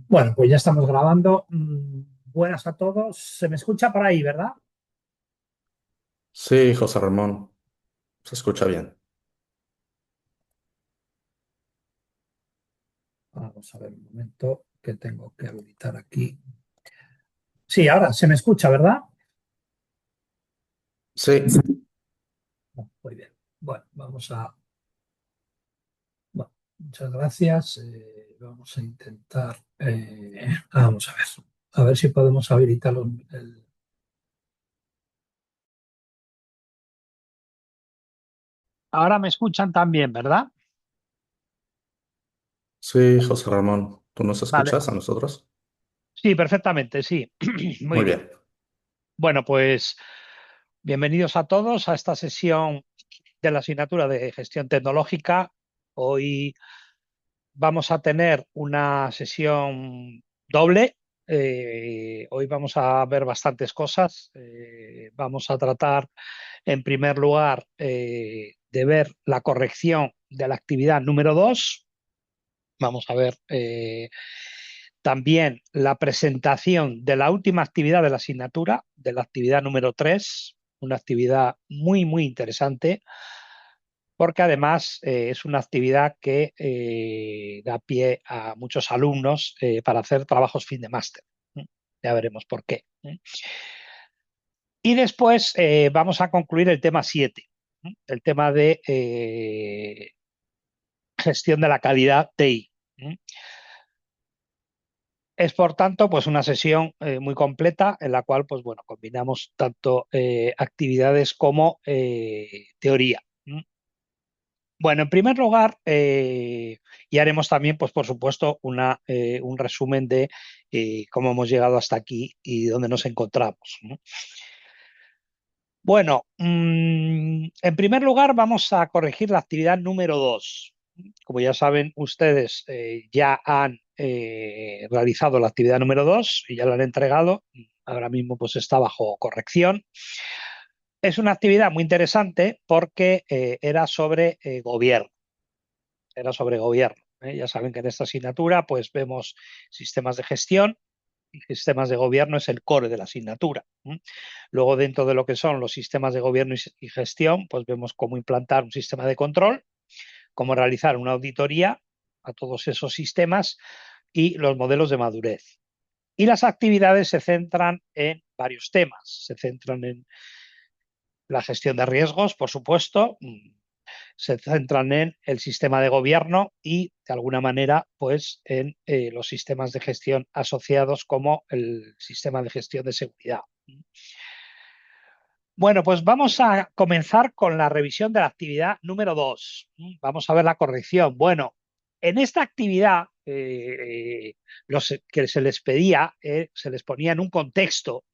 Bueno, pues ya estamos grabando. Buenas a todos. Se me escucha por ahí, ¿verdad? Sí, José Ramón, se escucha bien. Vamos a ver un momento que tengo que habilitar aquí. Sí, ahora se me escucha, ¿verdad? Sí, Muy bien. Bueno, bueno, muchas gracias. Vamos a intentar. Vamos a ver si podemos habilitar Ahora me escuchan también, ¿verdad? sí, José Ramón, ¿tú nos Vale. escuchas a nosotros? Sí, perfectamente, sí. Muy Muy bien. bien. Bueno, pues bienvenidos a todos a esta sesión de la asignatura de gestión tecnológica. Hoy vamos a tener una sesión doble. Hoy vamos a ver bastantes cosas. Vamos a tratar, en primer lugar, de ver la corrección de la actividad número 2. Vamos a ver también la presentación de la última actividad de la asignatura, de la actividad número 3, una actividad muy, muy interesante porque además es una actividad que da pie a muchos alumnos para hacer trabajos fin de máster. Ya veremos por qué. Y después vamos a concluir el tema 7, el tema de gestión de la calidad TI. Es, por tanto, pues una sesión muy completa en la cual, pues bueno, combinamos tanto actividades como teoría. Bueno, en primer lugar, y haremos también, pues por supuesto, un resumen de cómo hemos llegado hasta aquí y dónde nos encontramos, ¿no? Bueno, en primer lugar vamos a corregir la actividad número 2. Como ya saben ustedes, ya han realizado la actividad número 2 y ya la han entregado. Ahora mismo pues está bajo corrección. Es una actividad muy interesante porque era sobre gobierno. Ya saben que en esta asignatura pues vemos sistemas de gestión y sistemas de gobierno es el core de la asignatura. Luego, dentro de lo que son los sistemas de gobierno y gestión, pues vemos cómo implantar un sistema de control, cómo realizar una auditoría a todos esos sistemas y los modelos de madurez. Y las actividades se centran en varios temas. Se centran en la gestión de riesgos, por supuesto, se centran en el sistema de gobierno y, de alguna manera, pues en los sistemas de gestión asociados como el sistema de gestión de seguridad. Bueno, pues vamos a comenzar con la revisión de la actividad número 2. Vamos a ver la corrección. Bueno, en esta actividad los que se les pedía, se les ponía en un contexto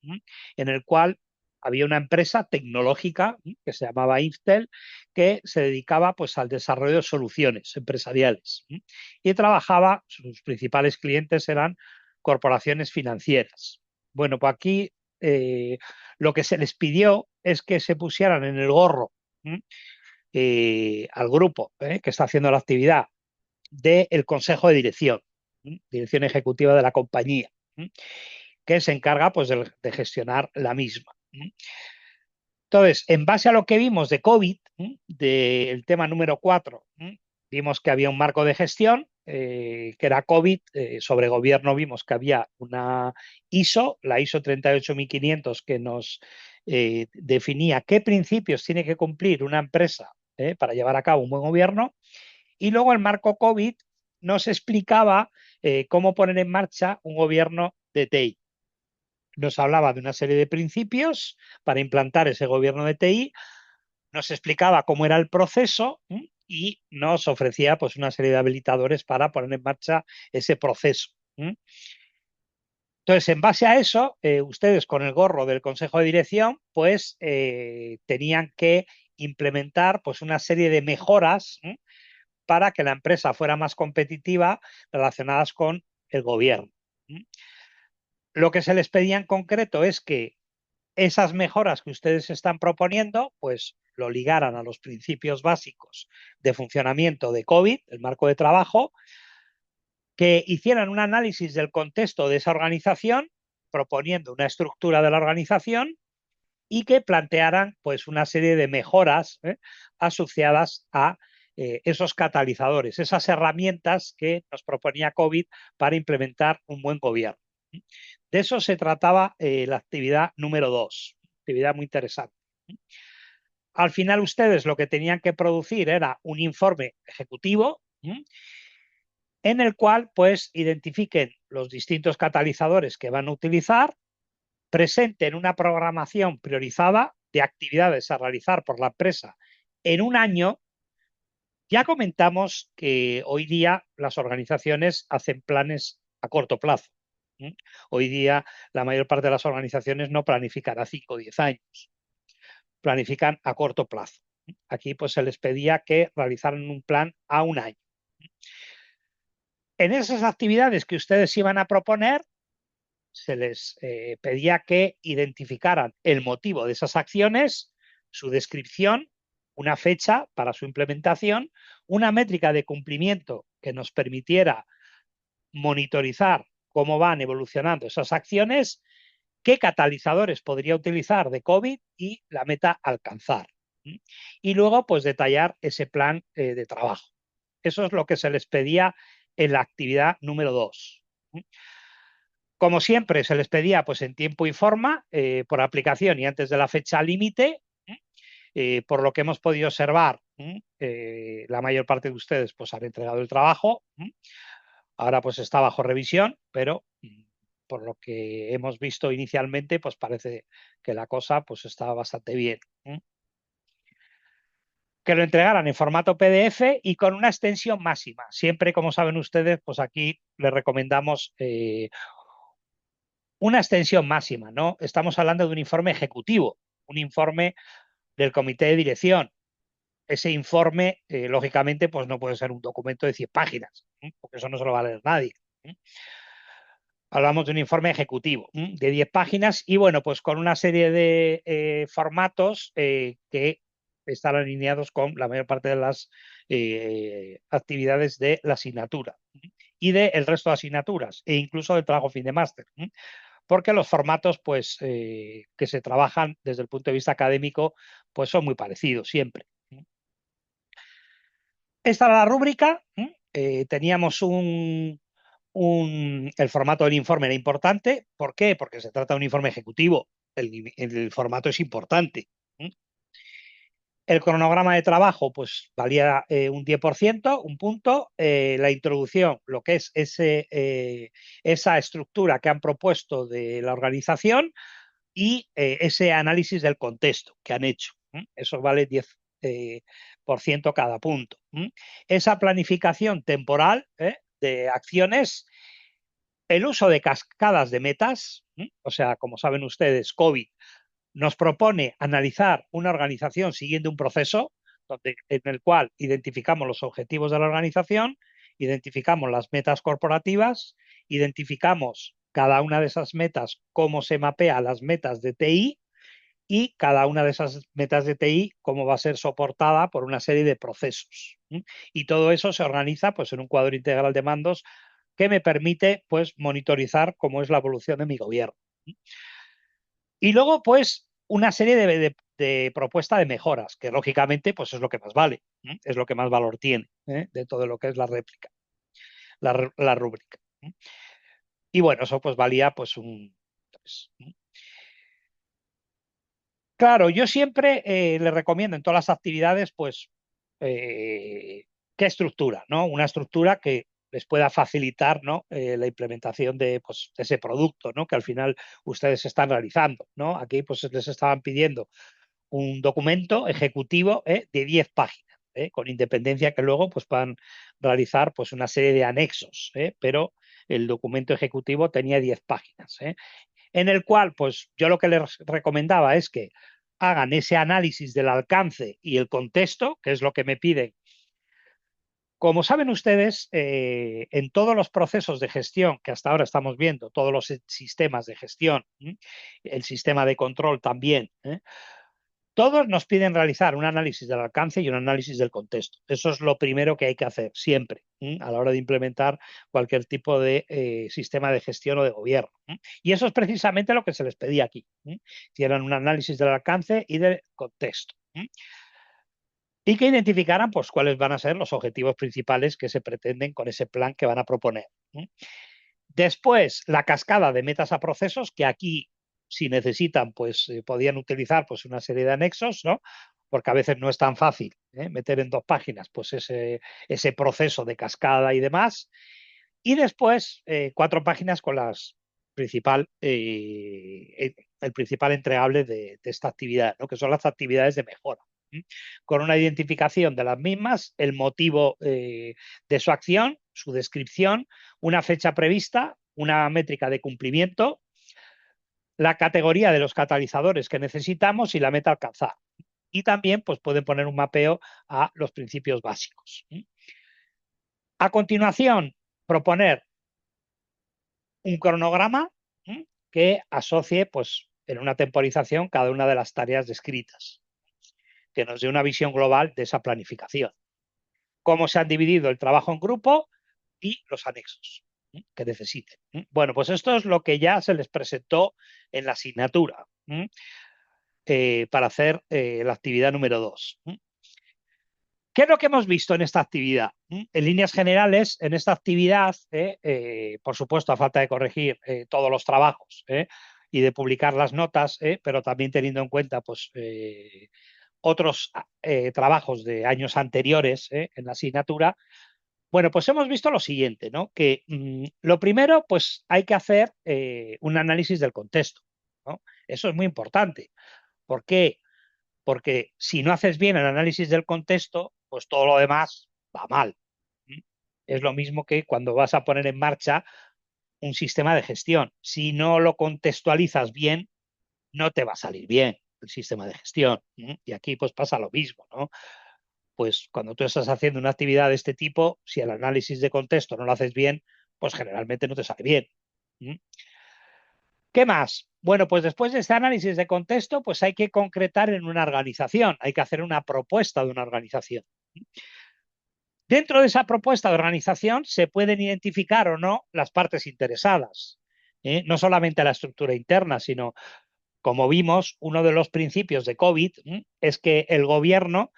en el cual había una empresa tecnológica que se llamaba Intel que se dedicaba pues al desarrollo de soluciones empresariales y trabajaba, sus principales clientes eran corporaciones financieras. Bueno, pues aquí lo que se les pidió es que se pusieran en el gorro al grupo que está haciendo la actividad del Consejo de Dirección, Dirección Ejecutiva de la compañía, que se encarga pues, de gestionar la misma. Entonces, en base a lo que vimos de COVID, del tema número 4, vimos que había un marco de gestión, que era COVID. Sobre gobierno vimos que había una ISO, la ISO 38500, que nos definía qué principios tiene que cumplir una empresa para llevar a cabo un buen gobierno. Y luego el marco COVID nos explicaba cómo poner en marcha un gobierno de TI. Nos hablaba de una serie de principios para implantar ese gobierno de TI, nos explicaba cómo era el proceso y nos ofrecía pues, una serie de habilitadores para poner en marcha ese proceso. Entonces, en base a eso, ustedes con el gorro del Consejo de Dirección, pues tenían que implementar pues, una serie de mejoras para que la empresa fuera más competitiva relacionadas con el gobierno. Lo que se les pedía en concreto es que esas mejoras que ustedes están proponiendo, pues lo ligaran a los principios básicos de funcionamiento de COVID, el marco de trabajo, que hicieran un análisis del contexto de esa organización, proponiendo una estructura de la organización y que plantearan pues una serie de mejoras asociadas a esos catalizadores, esas herramientas que nos proponía COVID para implementar un buen gobierno. De eso se trataba la actividad número 2, actividad muy interesante. Al final ustedes lo que tenían que producir era un informe ejecutivo en el cual pues identifiquen los distintos catalizadores que van a utilizar, presenten una programación priorizada de actividades a realizar por la empresa en un año. Ya comentamos que hoy día las organizaciones hacen planes a corto plazo. Hoy día la mayor parte de las organizaciones no planifican a 5 o 10 años, planifican a corto plazo. Aquí pues se les pedía que realizaran un plan a un año. En esas actividades que ustedes iban a proponer, se les pedía que identificaran el motivo de esas acciones, su descripción, una fecha para su implementación, una métrica de cumplimiento que nos permitiera monitorizar cómo van evolucionando esas acciones, qué catalizadores podría utilizar de COVID y la meta a alcanzar. Y luego, pues detallar ese plan de trabajo. Eso es lo que se les pedía en la actividad número 2. Como siempre, se les pedía pues, en tiempo y forma, por aplicación y antes de la fecha límite. Por lo que hemos podido observar, la mayor parte de ustedes pues, han entregado el trabajo. Ahora pues está bajo revisión, pero por lo que hemos visto inicialmente, pues parece que la cosa pues, está bastante bien. Que lo entregaran en formato PDF y con una extensión máxima. Siempre, como saben ustedes, pues aquí les recomendamos una extensión máxima, ¿no? Estamos hablando de un informe ejecutivo, un informe del comité de dirección. Ese informe, lógicamente, pues no puede ser un documento de 100 páginas, porque eso no se lo va a leer nadie. Hablamos de un informe ejecutivo de 10 páginas y, bueno, pues con una serie de formatos que están alineados con la mayor parte de las actividades de la asignatura y del resto de asignaturas e incluso del trabajo fin de máster. Porque los formatos pues, que se trabajan desde el punto de vista académico pues son muy parecidos siempre. Esta era la rúbrica. Teníamos el formato del informe era importante. ¿Por qué? Porque se trata de un informe ejecutivo. El formato es importante. El cronograma de trabajo pues valía un 10%, un punto. La introducción, lo que es esa estructura que han propuesto de la organización y ese análisis del contexto que han hecho. Eso vale 10 por ciento cada punto. Esa planificación temporal de acciones, el uso de cascadas de metas, o sea, como saben ustedes, COVID nos propone analizar una organización siguiendo un proceso en el cual identificamos los objetivos de la organización, identificamos las metas corporativas, identificamos cada una de esas metas, cómo se mapea a las metas de TI y cada una de esas metas de TI cómo va a ser soportada por una serie de procesos. Y todo eso se organiza pues, en un cuadro integral de mandos que me permite pues, monitorizar cómo es la evolución de mi gobierno. Y luego, pues, una serie de propuestas de mejoras, que lógicamente pues, es lo que más vale, es lo que más valor tiene de todo lo que es la réplica, la rúbrica. Y bueno, eso pues valía pues un... Pues, claro, yo siempre le recomiendo en todas las actividades, pues, qué estructura, ¿no? Una estructura que les pueda facilitar, ¿no? La implementación de, pues, de ese producto, ¿no? Que al final ustedes están realizando, ¿no? Aquí, pues, les estaban pidiendo un documento ejecutivo de 10 páginas, con independencia que luego, pues, puedan realizar, pues, una serie de anexos, pero el documento ejecutivo tenía 10 páginas, en el cual, pues yo lo que les recomendaba es que hagan ese análisis del alcance y el contexto, que es lo que me piden. Como saben ustedes, en todos los procesos de gestión que hasta ahora estamos viendo, todos los sistemas de gestión, el sistema de control también, Todos nos piden realizar un análisis del alcance y un análisis del contexto. Eso es lo primero que hay que hacer siempre a la hora de implementar cualquier tipo de sistema de gestión o de gobierno. Y eso es precisamente lo que se les pedía aquí. Hicieran un análisis del alcance y del contexto. Y que identificaran pues, cuáles van a ser los objetivos principales que se pretenden con ese plan que van a proponer. Después, la cascada de metas a procesos, que aquí, si necesitan, pues podían utilizar pues, una serie de anexos, ¿no? Porque a veces no es tan fácil meter en 2 páginas pues, ese proceso de cascada y demás. Y después, 4 páginas con el principal entregable de esta actividad, ¿no? Que son las actividades de mejora. Con una identificación de las mismas, el motivo de su acción, su descripción, una fecha prevista, una métrica de cumplimiento, la categoría de los catalizadores que necesitamos y la meta alcanzada. Y también pues, pueden poner un mapeo a los principios básicos. A continuación, proponer un cronograma que asocie pues, en una temporización cada una de las tareas descritas, que nos dé una visión global de esa planificación. Cómo se han dividido el trabajo en grupo y los anexos que necesiten. Bueno, pues esto es lo que ya se les presentó en la asignatura para hacer la actividad número 2. ¿Qué es lo que hemos visto en esta actividad? En líneas generales, en esta actividad, por supuesto, a falta de corregir todos los trabajos y de publicar las notas, pero también teniendo en cuenta pues, otros trabajos de años anteriores en la asignatura, bueno, pues hemos visto lo siguiente, ¿no? Que lo primero, pues hay que hacer un análisis del contexto, ¿no? Eso es muy importante. ¿Por qué? Porque si no haces bien el análisis del contexto, pues todo lo demás va mal. Es lo mismo que cuando vas a poner en marcha un sistema de gestión. Si no lo contextualizas bien, no te va a salir bien el sistema de gestión. Y aquí pues pasa lo mismo, ¿no? Pues cuando tú estás haciendo una actividad de este tipo, si el análisis de contexto no lo haces bien, pues generalmente no te sale bien. ¿Qué más? Bueno, pues después de este análisis de contexto, pues hay que concretar en una organización, hay que hacer una propuesta de una organización. Dentro de esa propuesta de organización se pueden identificar o no las partes interesadas, no solamente la estructura interna, sino, como vimos, uno de los principios de COVID es que el gobierno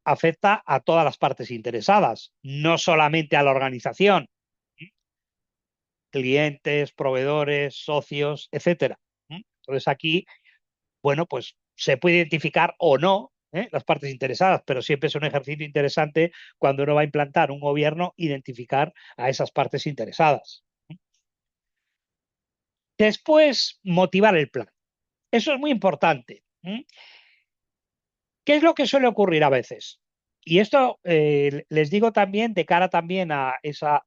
afecta a todas las partes interesadas, no solamente a la organización, clientes, proveedores, socios, etcétera. Entonces aquí, bueno, pues se puede identificar o no las partes interesadas, pero siempre es un ejercicio interesante cuando uno va a implantar un gobierno, identificar a esas partes interesadas. Después, motivar el plan. Eso es muy importante. ¿Qué es lo que suele ocurrir a veces? Y esto les digo también de cara también a esa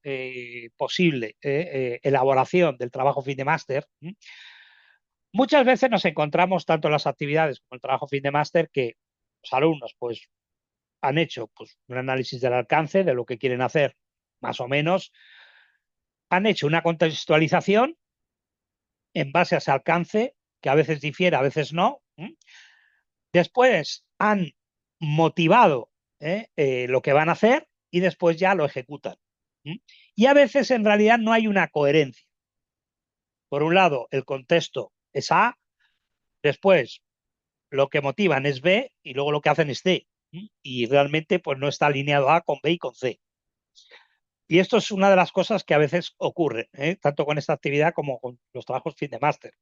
posible elaboración del trabajo fin de máster. Muchas veces nos encontramos tanto en las actividades como en el trabajo fin de máster que los alumnos pues, han hecho pues, un análisis del alcance de lo que quieren hacer, más o menos, han hecho una contextualización en base a ese alcance, que a veces difiere, a veces no. Después han motivado lo que van a hacer y después ya lo ejecutan. Y a veces en realidad no hay una coherencia. Por un lado, el contexto es A, después lo que motivan es B y luego lo que hacen es C. Y realmente pues no está alineado A con B y con C. Y esto es una de las cosas que a veces ocurre, tanto con esta actividad como con los trabajos fin de máster,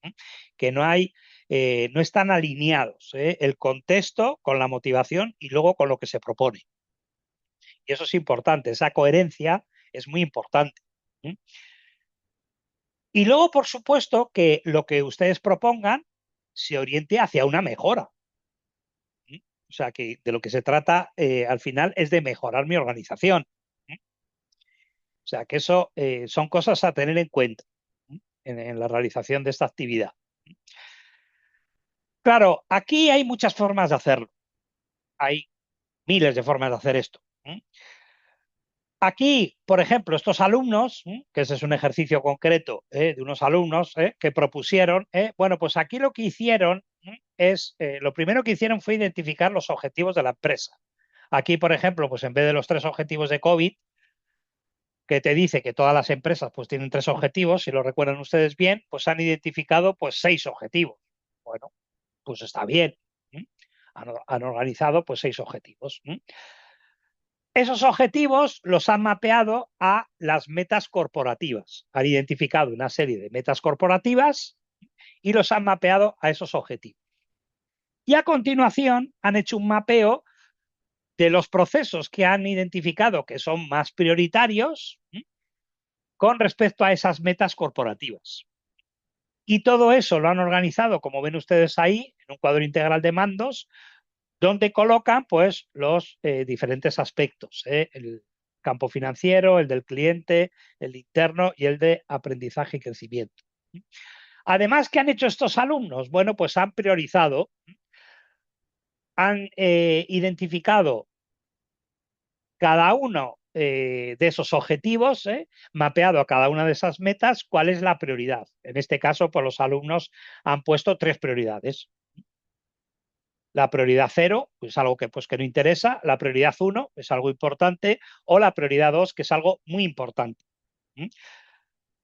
que no están alineados el contexto con la motivación y luego con lo que se propone. Y eso es importante, esa coherencia es muy importante. Y luego, por supuesto, que lo que ustedes propongan se oriente hacia una mejora. O sea, que de lo que se trata al final es de mejorar mi organización. O sea, que eso son cosas a tener en cuenta en la realización de esta actividad. Claro, aquí hay muchas formas de hacerlo. Hay miles de formas de hacer esto. Aquí, por ejemplo, estos alumnos, que ese es un ejercicio concreto de unos alumnos que propusieron, bueno, pues aquí lo que hicieron es, lo primero que hicieron fue identificar los objetivos de la empresa. Aquí, por ejemplo, pues en vez de los 3 objetivos de COVID, que te dice que todas las empresas pues tienen 3 objetivos, si lo recuerdan ustedes bien, pues han identificado pues 6 objetivos. Bueno, pues está bien. Han organizado pues 6 objetivos. Esos objetivos los han mapeado a las metas corporativas. Han identificado una serie de metas corporativas y los han mapeado a esos objetivos. Y a continuación han hecho un mapeo de los procesos que han identificado que son más prioritarios con respecto a esas metas corporativas. Y todo eso lo han organizado, como ven ustedes ahí, en un cuadro integral de mandos, donde colocan pues los diferentes aspectos, el campo financiero, el del cliente, el interno y el de aprendizaje y crecimiento. Además, ¿qué han hecho estos alumnos? Bueno, pues han priorizado, han identificado cada uno de esos objetivos, mapeado a cada una de esas metas, cuál es la prioridad. En este caso, pues los alumnos han puesto 3 prioridades. La prioridad 0 es algo que, pues, que no interesa, la prioridad 1 es algo importante o la prioridad 2 que es algo muy importante.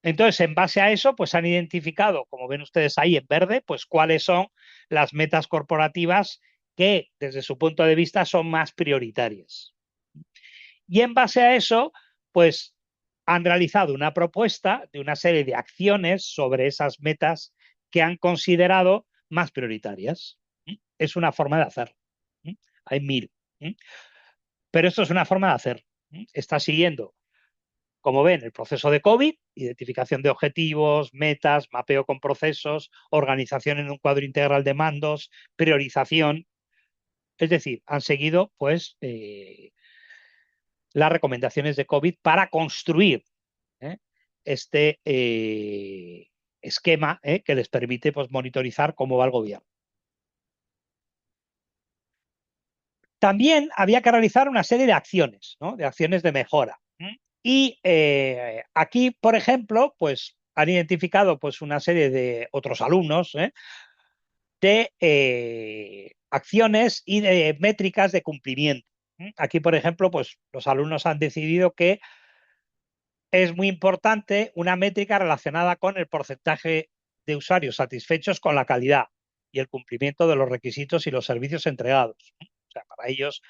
Entonces, en base a eso, pues han identificado, como ven ustedes ahí en verde, pues cuáles son las metas corporativas que desde su punto de vista son más prioritarias. Y en base a eso, pues han realizado una propuesta de una serie de acciones sobre esas metas que han considerado más prioritarias. Es una forma de hacerlo. Hay 1000. Pero esto es una forma de hacer. Está siguiendo, como ven, el proceso de COVID, identificación de objetivos, metas, mapeo con procesos, organización en un cuadro integral de mandos, priorización. Es decir, han seguido pues las recomendaciones de COVID para construir este esquema que les permite pues, monitorizar cómo va el gobierno. También había que realizar una serie de acciones, ¿no? De acciones de mejora. Y aquí, por ejemplo, pues han identificado pues, una serie de otros alumnos de acciones y de métricas de cumplimiento. Aquí, por ejemplo, pues los alumnos han decidido que es muy importante una métrica relacionada con el porcentaje de usuarios satisfechos con la calidad y el cumplimiento de los requisitos y los servicios entregados. O sea, para ellos,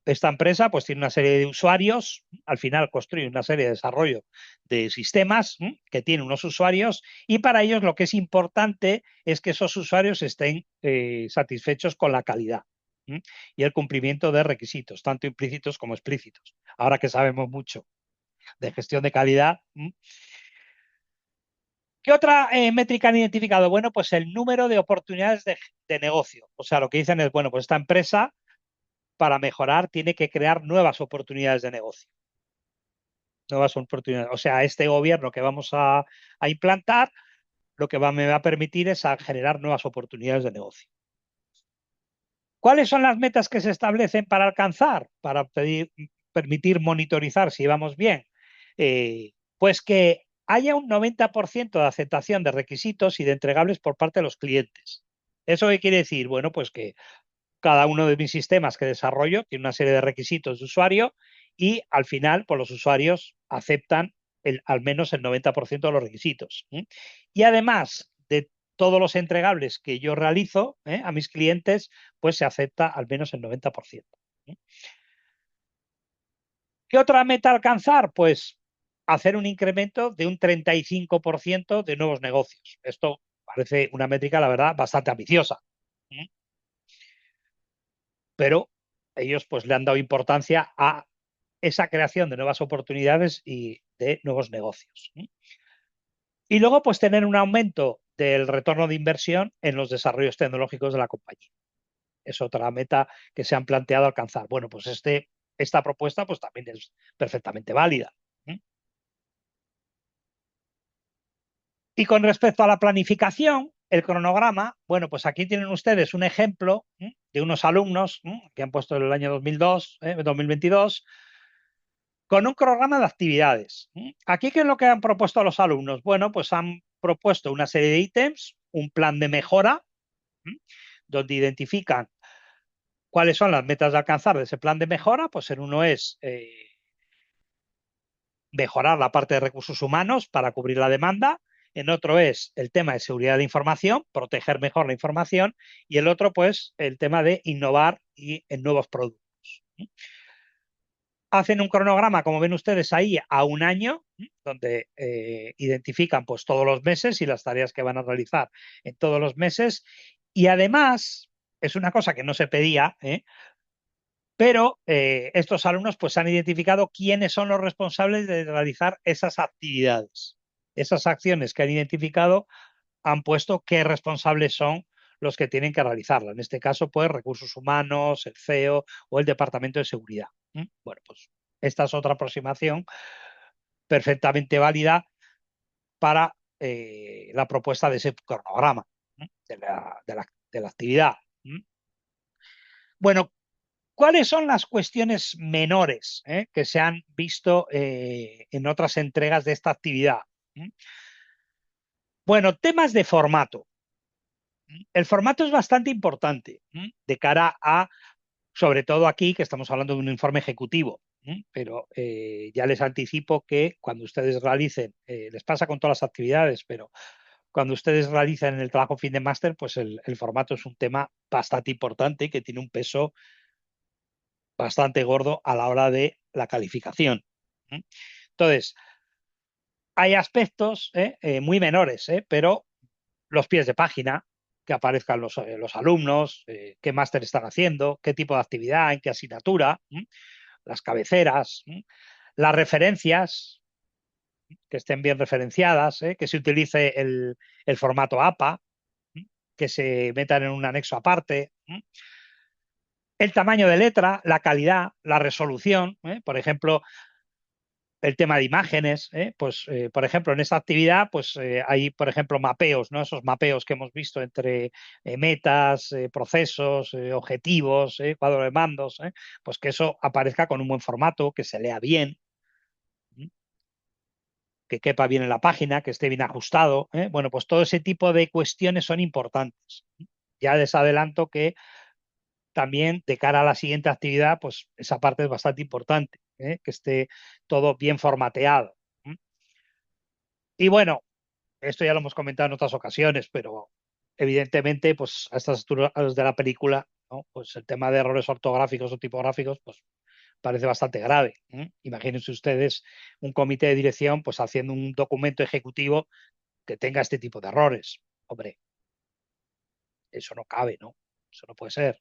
esta empresa pues tiene una serie de usuarios, al final construye una serie de desarrollo de sistemas que tienen unos usuarios y para ellos lo que es importante es que esos usuarios estén satisfechos con la calidad y el cumplimiento de requisitos, tanto implícitos como explícitos. Ahora que sabemos mucho de gestión de calidad. ¿Qué otra métrica han identificado? Bueno, pues el número de oportunidades de negocio. O sea, lo que dicen es, bueno, pues esta empresa para mejorar tiene que crear nuevas oportunidades de negocio. Nuevas oportunidades. O sea, este gobierno que vamos a implantar, lo que me va a permitir es a generar nuevas oportunidades de negocio. ¿Cuáles son las metas que se establecen para alcanzar, para permitir monitorizar si vamos bien? Pues que haya un 90% de aceptación de requisitos y de entregables por parte de los clientes. ¿Eso qué quiere decir? Bueno, pues que cada uno de mis sistemas que desarrollo tiene una serie de requisitos de usuario y al final, pues los usuarios aceptan al menos el 90% de los requisitos. Y además de todos los entregables que yo realizo a mis clientes, pues se acepta al menos el 90%. ¿Qué otra meta alcanzar? Pues hacer un incremento de un 35% de nuevos negocios. Esto parece una métrica, la verdad, bastante ambiciosa. Pero ellos pues le han dado importancia a esa creación de nuevas oportunidades y de nuevos negocios. Y luego pues tener un aumento del retorno de inversión en los desarrollos tecnológicos de la compañía. Es otra meta que se han planteado alcanzar. Bueno, pues esta propuesta pues también es perfectamente válida. Y con respecto a la planificación, el cronograma, bueno, pues aquí tienen ustedes un ejemplo de unos alumnos que han puesto en el año 2022, con un cronograma de actividades. Aquí, ¿qué es lo que han propuesto los alumnos? Bueno, pues han propuesto una serie de ítems, un plan de mejora donde identifican cuáles son las metas de alcanzar de ese plan de mejora. Pues en uno es mejorar la parte de recursos humanos para cubrir la demanda, en otro es el tema de seguridad de información, proteger mejor la información, y el otro, pues, el tema de innovar y en nuevos productos. Hacen un cronograma, como ven ustedes ahí, a un año, donde identifican pues todos los meses y las tareas que van a realizar en todos los meses. Y además, es una cosa que no se pedía, pero estos alumnos pues han identificado quiénes son los responsables de realizar esas actividades. Esas acciones que han identificado han puesto qué responsables son los que tienen que realizarla. En este caso, pues recursos humanos, el CEO o el Departamento de Seguridad. Bueno, pues esta es otra aproximación perfectamente válida para la propuesta de ese cronograma de la actividad. Bueno, ¿cuáles son las cuestiones menores que se han visto en otras entregas de esta actividad? Bueno, temas de formato. El formato es bastante importante de cara a, sobre todo aquí, que estamos hablando de un informe ejecutivo, pero ya les anticipo que cuando ustedes realicen, les pasa con todas las actividades, pero cuando ustedes realicen el trabajo fin de máster, pues el formato es un tema bastante importante que tiene un peso bastante gordo a la hora de la calificación. Entonces, hay aspectos muy menores, pero los pies de página, que aparezcan los alumnos, qué máster están haciendo, qué tipo de actividad, en qué asignatura, las cabeceras, las referencias, que estén bien referenciadas, que se utilice el formato APA, que se metan en un anexo aparte, el tamaño de letra, la calidad, la resolución, por ejemplo, el tema de imágenes, pues por ejemplo en esta actividad pues hay por ejemplo mapeos, ¿no? Esos mapeos que hemos visto entre metas, procesos, objetivos, cuadro de mandos, pues que eso aparezca con un buen formato, que se lea bien, que quepa bien en la página, que esté bien ajustado. Bueno, pues todo ese tipo de cuestiones son importantes. Ya les adelanto que también de cara a la siguiente actividad, pues esa parte es bastante importante, que esté todo bien formateado. Y bueno, esto ya lo hemos comentado en otras ocasiones, pero evidentemente, pues a estas alturas de la película, ¿no? Pues el tema de errores ortográficos o tipográficos, pues parece bastante grave. Imagínense ustedes un comité de dirección, pues haciendo un documento ejecutivo que tenga este tipo de errores. Hombre, eso no cabe, ¿no? Eso no puede ser.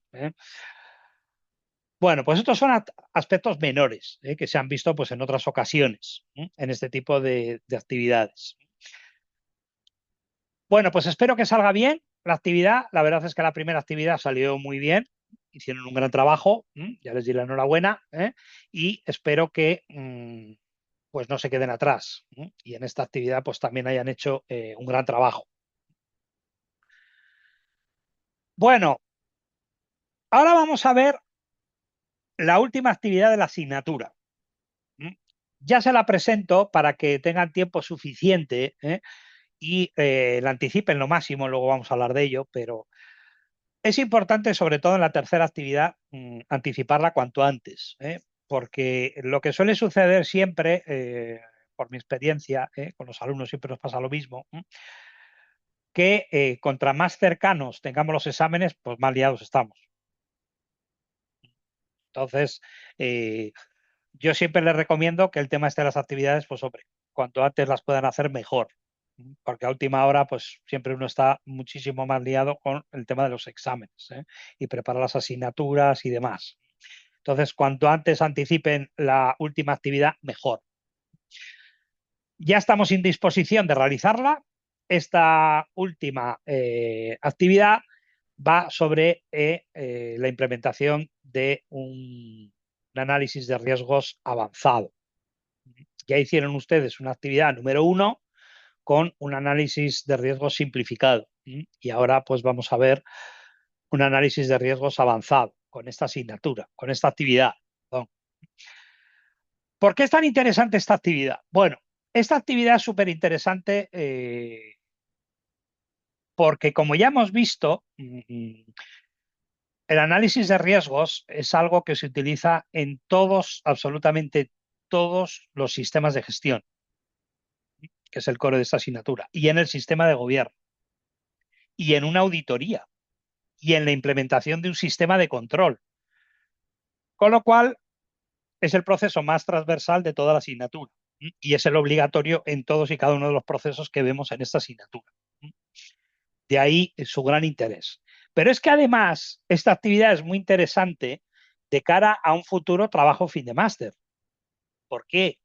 Bueno, pues estos son aspectos menores que se han visto pues, en otras ocasiones en este tipo de actividades. Bueno, pues espero que salga bien la actividad. La verdad es que la primera actividad salió muy bien. Hicieron un gran trabajo. Ya les di la enhorabuena. Y espero que pues no se queden atrás. Y en esta actividad pues también hayan hecho un gran trabajo. Bueno, ahora vamos a ver la última actividad de la asignatura. Ya se la presento para que tengan tiempo suficiente y la anticipen lo máximo, luego vamos a hablar de ello, pero es importante, sobre todo en la tercera actividad, anticiparla cuanto antes, porque lo que suele suceder siempre, por mi experiencia, con los alumnos siempre nos pasa lo mismo, que contra más cercanos tengamos los exámenes, pues más liados estamos. Entonces, yo siempre les recomiendo que el tema este de las actividades, pues hombre, cuanto antes las puedan hacer, mejor. Porque a última hora, pues siempre uno está muchísimo más liado con el tema de los exámenes y preparar las asignaturas y demás. Entonces, cuanto antes anticipen la última actividad, mejor. Ya estamos en disposición de realizarla. Esta última actividad va sobre la implementación de un análisis de riesgos avanzado. Ya hicieron ustedes una actividad número 1 con un análisis de riesgos simplificado. Y ahora pues vamos a ver un análisis de riesgos avanzado con esta asignatura, con esta actividad. Perdón. ¿Por qué es tan interesante esta actividad? Bueno, esta actividad es súper interesante Porque como ya hemos visto, el análisis de riesgos es algo que se utiliza en todos, absolutamente todos los sistemas de gestión, que es el core de esta asignatura, y en el sistema de gobierno, y en una auditoría, y en la implementación de un sistema de control. Con lo cual, es el proceso más transversal de toda la asignatura y es el obligatorio en todos y cada uno de los procesos que vemos en esta asignatura. De ahí su gran interés. Pero es que además esta actividad es muy interesante de cara a un futuro trabajo fin de máster. ¿Por qué?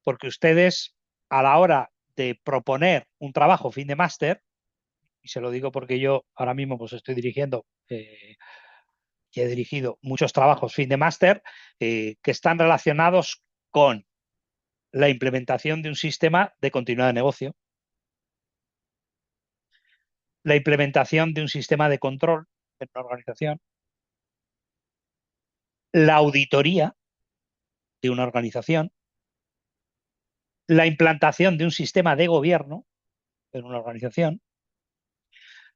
Porque ustedes a la hora de proponer un trabajo fin de máster, y se lo digo porque yo ahora mismo pues estoy dirigiendo y he dirigido muchos trabajos fin de máster que están relacionados con la implementación de un sistema de continuidad de negocio, la implementación de un sistema de control en una organización, la auditoría de una organización, la implantación de un sistema de gobierno en una organización,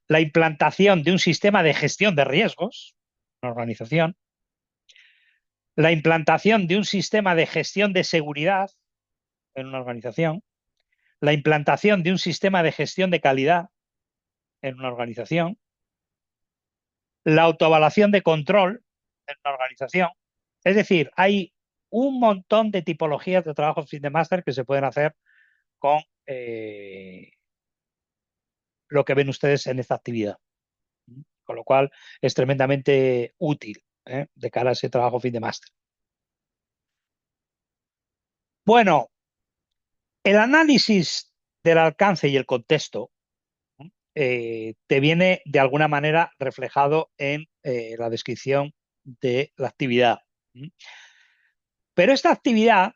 la implantación de un sistema de gestión de riesgos en una organización, la implantación de un sistema de gestión de seguridad en una organización, la implantación de un sistema de gestión de calidad en una organización, la autoevaluación de control en una organización. Es decir, hay un montón de tipologías de trabajos fin de máster que se pueden hacer con lo que ven ustedes en esta actividad. Con lo cual es tremendamente útil de cara a ese trabajo fin de máster. Bueno, el análisis del alcance y el contexto te viene de alguna manera reflejado en la descripción de la actividad. Pero esta actividad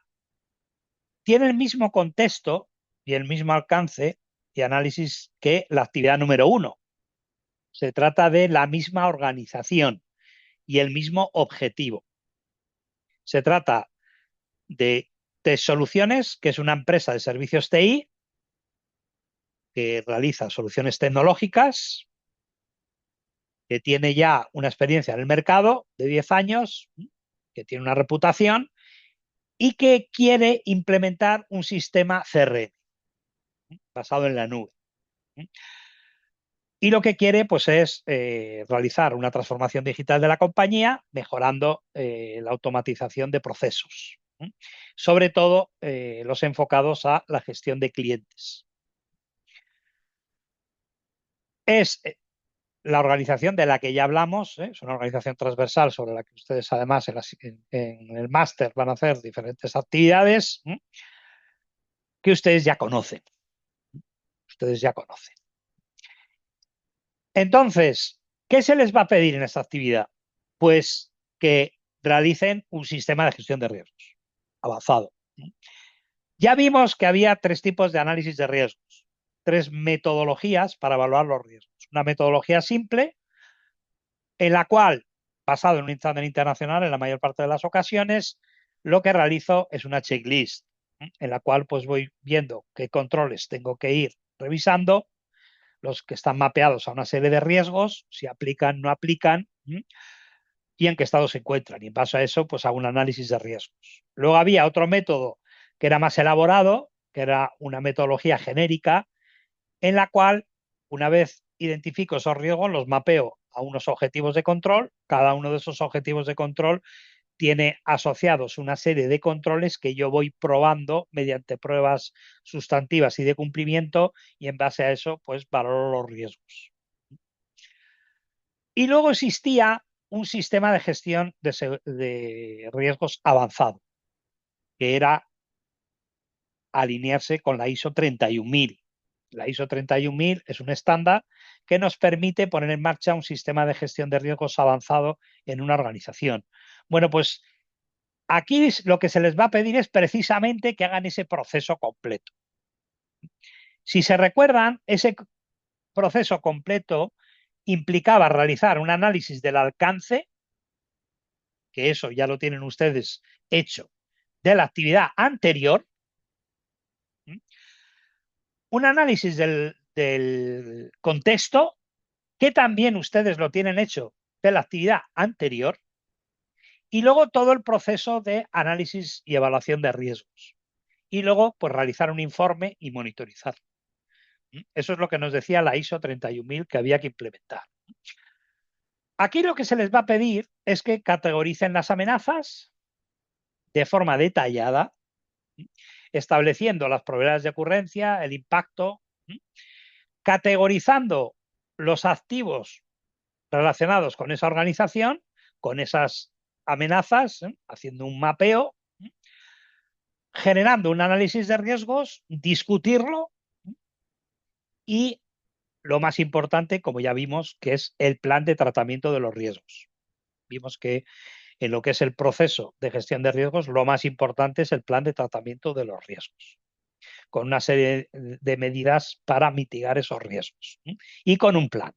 tiene el mismo contexto y el mismo alcance y análisis que la actividad número 1. Se trata de la misma organización y el mismo objetivo. Se trata de Test Soluciones, que es una empresa de servicios TI que realiza soluciones tecnológicas, que tiene ya una experiencia en el mercado de 10 años, que tiene una reputación y que quiere implementar un sistema CRM basado en la nube. Y lo que quiere pues, es realizar una transformación digital de la compañía, mejorando la automatización de procesos, sobre todo los enfocados a la gestión de clientes. Es la organización de la que ya hablamos, es una organización transversal sobre la que ustedes además en el máster van a hacer diferentes actividades que ustedes ya conocen. Ustedes ya conocen. Entonces, ¿qué se les va a pedir en esta actividad? Pues que realicen un sistema de gestión de riesgos avanzado. Ya vimos que había 3 tipos de análisis de riesgos, 3 metodologías para evaluar los riesgos. Una metodología simple, en la cual, basado en un examen internacional, en la mayor parte de las ocasiones, lo que realizo es una checklist, en la cual pues voy viendo qué controles tengo que ir revisando, los que están mapeados a una serie de riesgos, si aplican, no aplican, y en qué estado se encuentran. Y en base a eso, pues hago un análisis de riesgos. Luego había otro método que era más elaborado, que era una metodología genérica, en la cual, una vez identifico esos riesgos, los mapeo a unos objetivos de control. Cada uno de esos objetivos de control tiene asociados una serie de controles que yo voy probando mediante pruebas sustantivas y de cumplimiento, y en base a eso, pues valoro los riesgos. Y luego existía un sistema de gestión de riesgos avanzado, que era alinearse con la ISO 31000. La ISO 31000 es un estándar que nos permite poner en marcha un sistema de gestión de riesgos avanzado en una organización. Bueno, pues aquí lo que se les va a pedir es precisamente que hagan ese proceso completo. Si se recuerdan, ese proceso completo implicaba realizar un análisis del alcance, que eso ya lo tienen ustedes hecho, de la actividad anterior, un análisis del del contexto, que también ustedes lo tienen hecho de la actividad anterior, y luego todo el proceso de análisis y evaluación de riesgos. Y luego, pues realizar un informe y monitorizar. Eso es lo que nos decía la ISO 31000 que había que implementar. Aquí lo que se les va a pedir es que categoricen las amenazas de forma detallada, estableciendo las probabilidades de ocurrencia, el impacto, categorizando los activos relacionados con esa organización, con esas amenazas, haciendo un mapeo, generando un análisis de riesgos, discutirlo y lo más importante, como ya vimos, que es el plan de tratamiento de los riesgos. Vimos que en lo que es el proceso de gestión de riesgos, lo más importante es el plan de tratamiento de los riesgos, con una serie de medidas para mitigar esos riesgos y con un plan.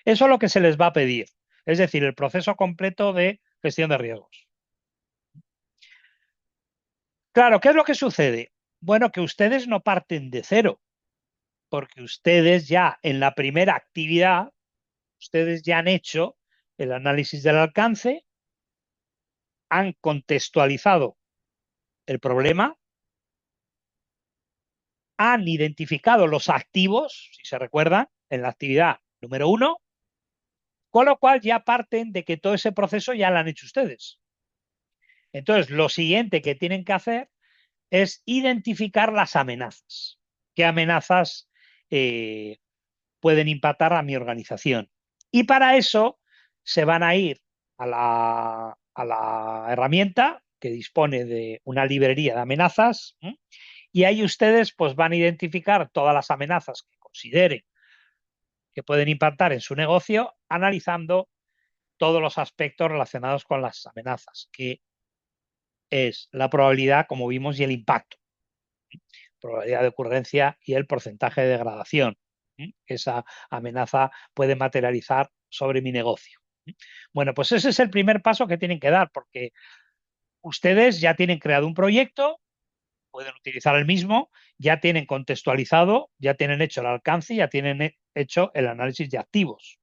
Eso es lo que se les va a pedir, es decir, el proceso completo de gestión de riesgos. Claro, ¿qué es lo que sucede? Bueno, que ustedes no parten de cero, porque ustedes ya en la primera actividad, ustedes ya han hecho el análisis del alcance, han contextualizado el problema, han identificado los activos, si se recuerdan, en la actividad número 1, con lo cual ya parten de que todo ese proceso ya lo han hecho ustedes. Entonces, lo siguiente que tienen que hacer es identificar las amenazas. ¿Qué amenazas pueden impactar a mi organización? Y para eso se van a ir a la herramienta que dispone de una librería de amenazas, y ahí ustedes pues van a identificar todas las amenazas que consideren que pueden impactar en su negocio, analizando todos los aspectos relacionados con las amenazas, que es la probabilidad, como vimos, y el impacto, probabilidad de ocurrencia y el porcentaje de degradación que esa amenaza puede materializar sobre mi negocio. Bueno, pues ese es el primer paso que tienen que dar, porque ustedes ya tienen creado un proyecto, pueden utilizar el mismo, ya tienen contextualizado, ya tienen hecho el alcance, ya tienen hecho el análisis de activos,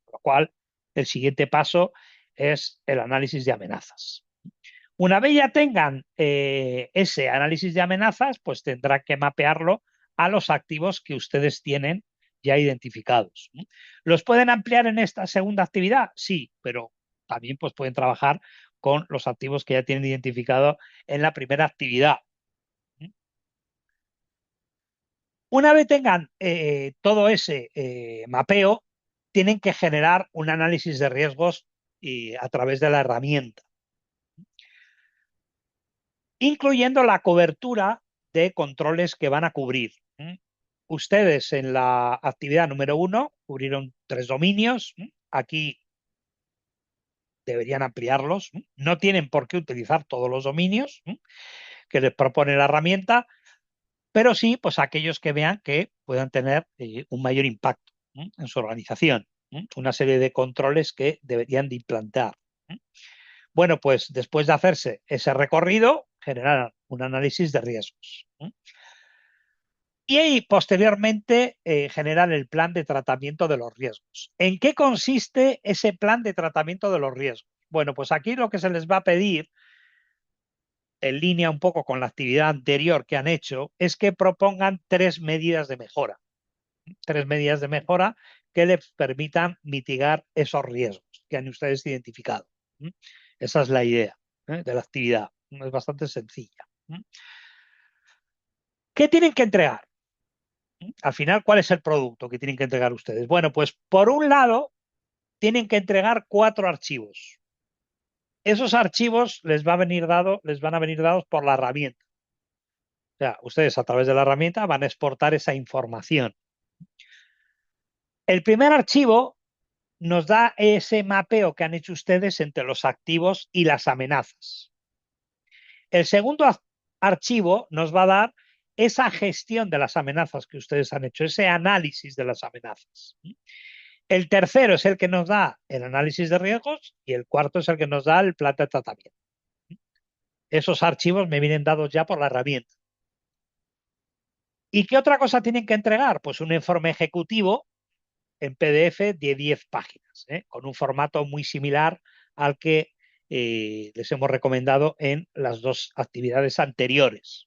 con lo cual el siguiente paso es el análisis de amenazas. Una vez ya tengan ese análisis de amenazas, pues tendrán que mapearlo a los activos que ustedes tienen ya identificados. ¿Los pueden ampliar en esta segunda actividad? Sí, pero también pues, pueden trabajar con los activos que ya tienen identificado en la primera actividad. Una vez tengan todo ese mapeo, tienen que generar un análisis de riesgos a través de la herramienta, incluyendo la cobertura de controles que van a cubrir. Ustedes en la actividad número 1 cubrieron 3 dominios. Aquí deberían ampliarlos. No tienen por qué utilizar todos los dominios que les propone la herramienta, pero sí, pues aquellos que vean que puedan tener un mayor impacto en su organización. Una serie de controles que deberían de implantar. Bueno, pues después de hacerse ese recorrido, generar un análisis de riesgos. Y ahí, posteriormente, generar el plan de tratamiento de los riesgos. ¿En qué consiste ese plan de tratamiento de los riesgos? Bueno, pues aquí lo que se les va a pedir, en línea un poco con la actividad anterior que han hecho, es que propongan 3 medidas de mejora. 3 medidas de mejora que les permitan mitigar esos riesgos que han ustedes identificado. Esa es la idea de la actividad. Es bastante sencilla. ¿Qué tienen que entregar? Al final, ¿cuál es el producto que tienen que entregar ustedes? Bueno, pues por un lado, tienen que entregar 4 archivos. Esos archivos les van a venir dados por la herramienta. O sea, ustedes a través de la herramienta van a exportar esa información. El primer archivo nos da ese mapeo que han hecho ustedes entre los activos y las amenazas. El segundo archivo nos va a dar esa gestión de las amenazas que ustedes han hecho, ese análisis de las amenazas. El tercero es el que nos da el análisis de riesgos y el cuarto es el que nos da el plan de tratamiento. Esos archivos me vienen dados ya por la herramienta. ¿Y qué otra cosa tienen que entregar? Pues un informe ejecutivo en PDF de 10 páginas, con un formato muy similar al que les hemos recomendado en las dos actividades anteriores.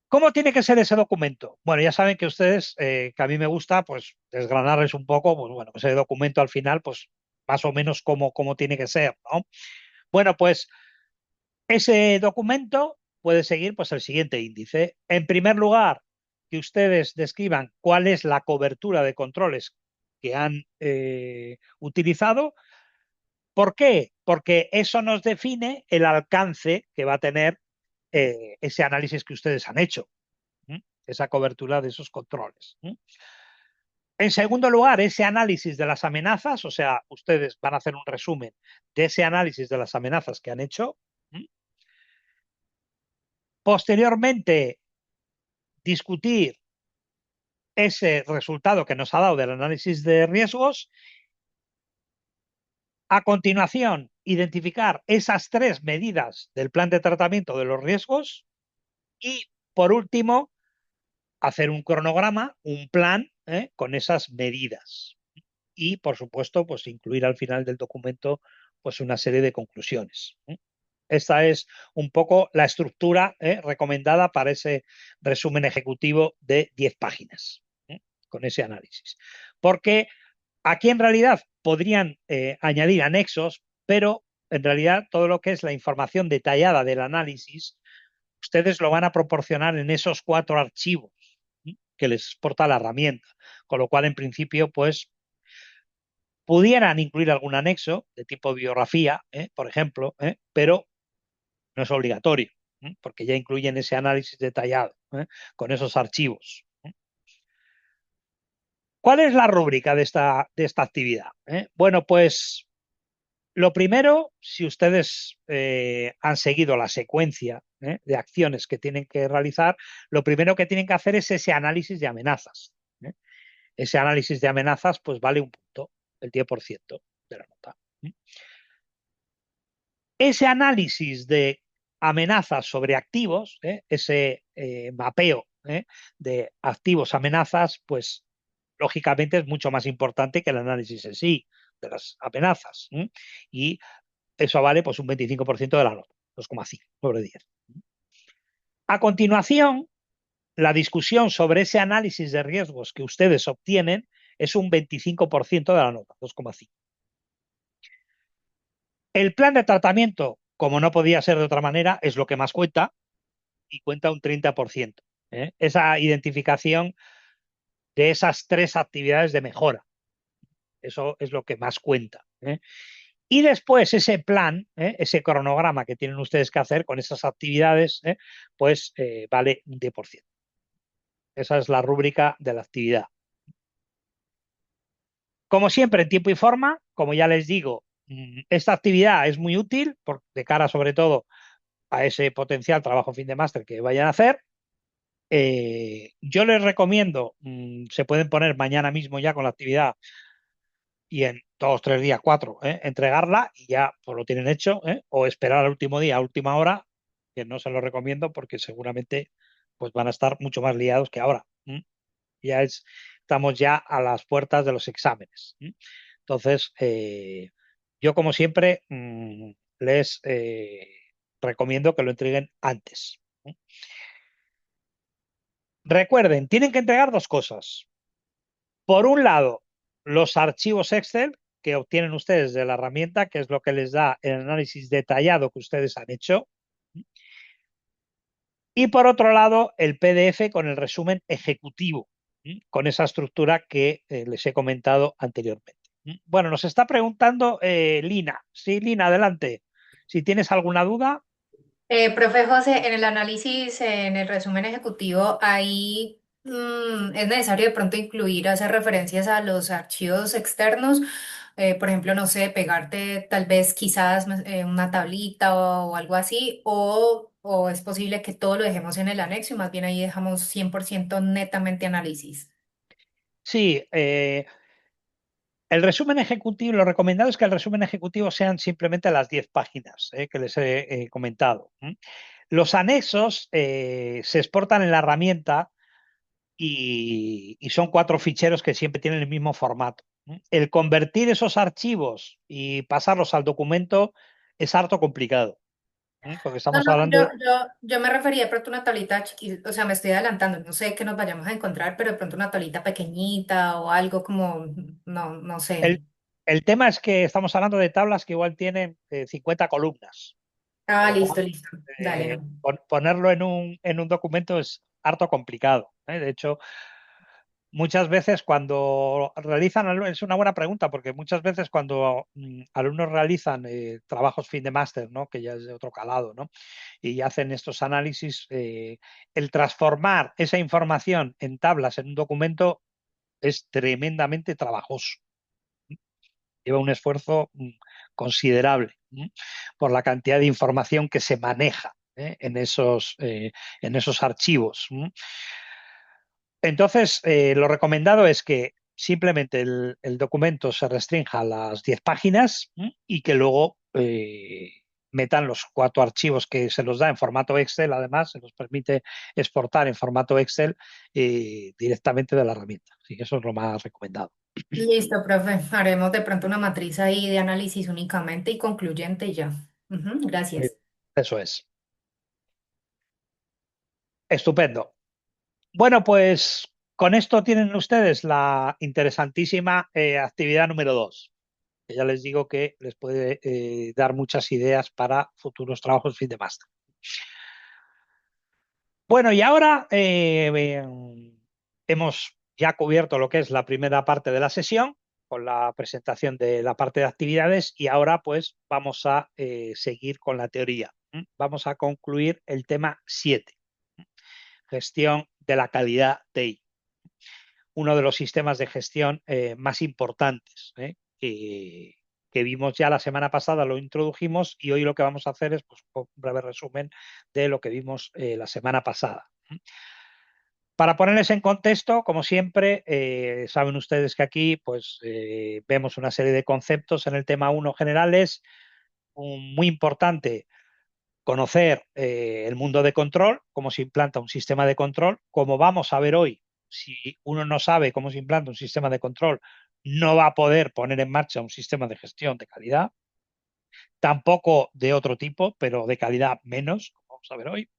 ¿Cómo tiene que ser ese documento? Bueno, ya saben que ustedes, que a mí me gusta, pues desgranarles un poco, pues bueno, ese documento al final, pues más o menos cómo tiene que ser, ¿no? Bueno, pues ese documento puede seguir pues el siguiente índice. En primer lugar, que ustedes describan cuál es la cobertura de controles que han utilizado. ¿Por qué? Porque eso nos define el alcance que va a tener ese análisis que ustedes han hecho, esa cobertura de esos controles. En segundo lugar, ese análisis de las amenazas, o sea, ustedes van a hacer un resumen de ese análisis de las amenazas que han hecho. Posteriormente, discutir ese resultado que nos ha dado del análisis de riesgos. A continuación, identificar esas tres medidas del plan de tratamiento de los riesgos y, por último, hacer un cronograma, un plan con esas medidas. Y, por supuesto, pues incluir al final del documento pues una serie de conclusiones. Esta es un poco la estructura recomendada para ese resumen ejecutivo de 10 páginas, con ese análisis. Porque aquí en realidad podrían añadir anexos, pero en realidad todo lo que es la información detallada del análisis, ustedes lo van a proporcionar en esos 4 archivos que les exporta la herramienta. Con lo cual, en principio, pues pudieran incluir algún anexo de tipo biografía, por ejemplo, pero no es obligatorio, porque ya incluyen ese análisis detallado con esos archivos. ¿Cuál es la rúbrica de esta actividad? Bueno, pues lo primero, si ustedes han seguido la secuencia de acciones que tienen que realizar, lo primero que tienen que hacer es ese análisis de amenazas. Ese análisis de amenazas pues vale un punto, el 10% de la nota. Ese análisis de amenazas sobre activos, ese mapeo de activos amenazas, pues lógicamente es mucho más importante que el análisis en sí de las amenazas. Y eso vale pues un 25% de la nota, 2,5 sobre 10. A continuación, la discusión sobre ese análisis de riesgos que ustedes obtienen es un 25% de la nota, 2,5. El plan de tratamiento, como no podía ser de otra manera, es lo que más cuenta y cuenta un 30%. Esa identificación de esas tres actividades de mejora, eso es lo que más cuenta. Y después ese plan, ese cronograma que tienen ustedes que hacer con esas actividades, pues vale un 10%. Esa es la rúbrica de la actividad. Como siempre, en tiempo y forma, como ya les digo, esta actividad es muy útil de cara sobre todo a ese potencial trabajo fin de máster que vayan a hacer. Yo les recomiendo, se pueden poner mañana mismo ya con la actividad y en 2, 3 días, 4, entregarla y ya pues, lo tienen hecho, o esperar al último día, a última hora, que no se lo recomiendo porque seguramente pues van a estar mucho más liados que ahora. Estamos ya a las puertas de los exámenes. Entonces, yo como siempre les recomiendo que lo entreguen antes. Recuerden, tienen que entregar dos cosas. Por un lado, los archivos Excel que obtienen ustedes de la herramienta, que es lo que les da el análisis detallado que ustedes han hecho. Y por otro lado, el PDF con el resumen ejecutivo, con esa estructura que les he comentado anteriormente. Bueno, nos está preguntando Lina. Sí, Lina, adelante. Si tienes alguna duda. Profe José, en el análisis, en el resumen ejecutivo, ahí es necesario de pronto incluir, hacer referencias a los archivos externos, por ejemplo, no sé, pegarte tal vez quizás una tablita o algo así, o es posible que todo lo dejemos en el anexo y más bien ahí dejamos 100% netamente análisis. Sí, el resumen ejecutivo, lo recomendado es que el resumen ejecutivo sean simplemente las 10 páginas que les he comentado. Los anexos se exportan en la herramienta y son 4 ficheros que siempre tienen el mismo formato. El convertir esos archivos y pasarlos al documento es harto complicado, porque No, estamos no, hablando de yo me refería de pronto a una tablita chiquita, o sea, me estoy adelantando, no sé qué nos vayamos a encontrar, pero de pronto una tablita pequeñita o algo como, no, no sé. el, el tema es que estamos hablando de tablas que igual tienen 50 columnas, con Ah, lo cual listo, listo. Dale, no. ponerlo en un documento es harto complicado. De hecho, muchas veces cuando realizan, es una buena pregunta, porque muchas veces cuando alumnos realizan trabajos fin de máster, ¿no? Que ya es de otro calado, ¿no? Y hacen estos análisis, el transformar esa información en tablas en un documento es tremendamente trabajoso. Lleva un esfuerzo considerable por la cantidad de información que se maneja en esos archivos. Entonces, lo recomendado es que simplemente el documento se restrinja a las 10 páginas y que luego metan los 4 archivos que se los da en formato Excel. Además, se los permite exportar en formato Excel directamente de la herramienta. Así que eso es lo más recomendado. Listo, profe. Haremos de pronto una matriz ahí de análisis únicamente y concluyente y ya. Ujú, Eh, gracias. Eso es. Estupendo. Bueno, pues con esto tienen ustedes la interesantísima actividad número 2, que ya les digo que les puede dar muchas ideas para futuros trabajos fin de máster. Bueno, y ahora hemos ya cubierto lo que es la primera parte de la sesión con la presentación de la parte de actividades y ahora pues vamos a seguir con la teoría. Vamos a concluir el tema 7, gestión de la calidad TI, uno de los sistemas de gestión más importantes que vimos ya la semana pasada, lo introdujimos y hoy lo que vamos a hacer es pues, un breve resumen de lo que vimos la semana pasada. Para ponerles en contexto, como siempre, saben ustedes que aquí pues, vemos una serie de conceptos en el tema 1 generales, muy importante conocer el mundo de control, cómo se implanta un sistema de control. Como vamos a ver hoy, si uno no sabe cómo se implanta un sistema de control, no va a poder poner en marcha un sistema de gestión de calidad, tampoco de otro tipo, pero de calidad menos, como vamos a ver hoy.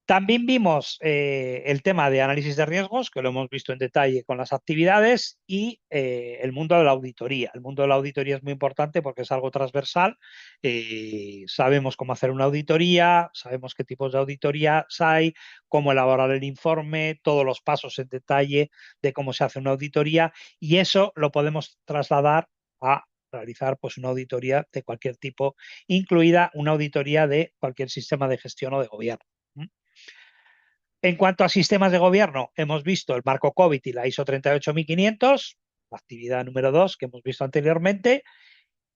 También vimos el tema de análisis de riesgos, que lo hemos visto en detalle con las actividades, y el mundo de la auditoría. El mundo de la auditoría es muy importante porque es algo transversal. Sabemos cómo hacer una auditoría, sabemos qué tipos de auditorías hay, cómo elaborar el informe, todos los pasos en detalle de cómo se hace una auditoría, y eso lo podemos trasladar a realizar pues, una auditoría de cualquier tipo, incluida una auditoría de cualquier sistema de gestión o de gobierno. En cuanto a sistemas de gobierno, hemos visto el marco COVID y la ISO 38500, la actividad número 2 que hemos visto anteriormente.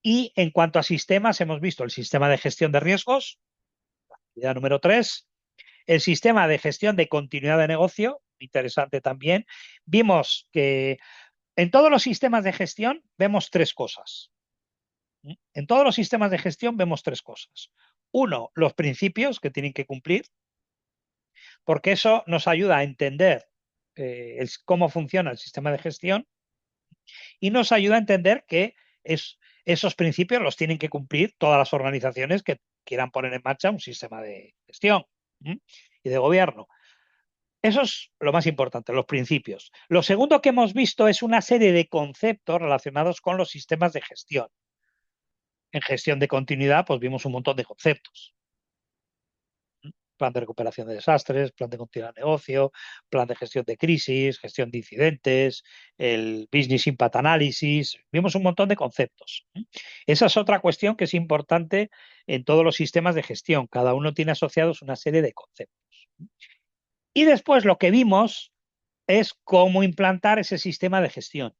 Y en cuanto a sistemas, hemos visto el sistema de gestión de riesgos, la actividad número 3, el sistema de gestión de continuidad de negocio, interesante también. Vimos que en todos los sistemas de gestión vemos 3 cosas. En todos los sistemas de gestión vemos 3 cosas. Uno, los principios que tienen que cumplir, porque eso nos ayuda a entender cómo funciona el sistema de gestión y nos ayuda a entender que esos principios los tienen que cumplir todas las organizaciones que quieran poner en marcha un sistema de gestión y de gobierno. Eso es lo más importante, los principios. Lo segundo que hemos visto es una serie de conceptos relacionados con los sistemas de gestión. En gestión de continuidad, pues vimos un montón de conceptos. Plan de recuperación de desastres, plan de continuidad de negocio, plan de gestión de crisis, gestión de incidentes, el business impact analysis. Vimos un montón de conceptos. Esa es otra cuestión que es importante en todos los sistemas de gestión. Cada uno tiene asociados una serie de conceptos. Y después lo que vimos es cómo implantar ese sistema de gestión.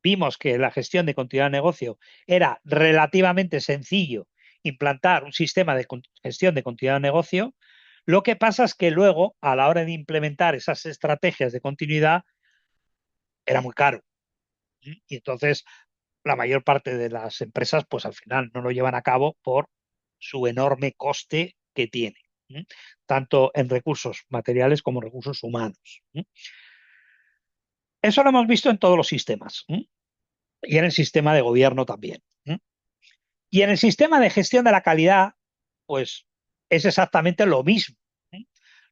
Vimos que la gestión de continuidad de negocio era relativamente sencillo implantar un sistema de gestión de continuidad de negocio. Lo que pasa es que luego, a la hora de implementar esas estrategias de continuidad, era muy caro. Y entonces, la mayor parte de las empresas, pues al final no lo llevan a cabo por su enorme coste que tiene, tanto en recursos materiales como en recursos humanos. Eso lo hemos visto en todos los sistemas y en el sistema de gobierno también. Y en el sistema de gestión de la calidad, pues es exactamente lo mismo.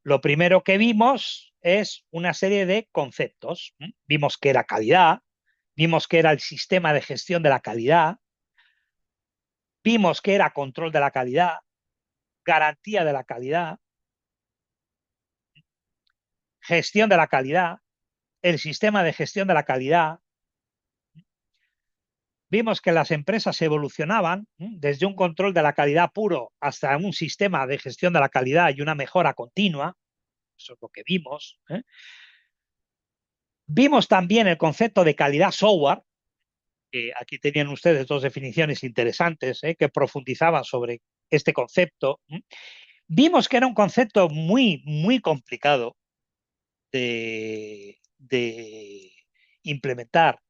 Lo primero que vimos es una serie de conceptos. Vimos que era calidad, vimos que era el sistema de gestión de la calidad, vimos que era control de la calidad, garantía de la calidad, gestión de la calidad, el sistema de gestión de la calidad. Vimos que las empresas evolucionaban desde un control de la calidad puro hasta un sistema de gestión de la calidad y una mejora continua. Eso es lo que vimos. Vimos también el concepto de calidad software, que aquí tenían ustedes dos definiciones interesantes que profundizaban sobre este concepto. Vimos que era un concepto muy, muy complicado de implementar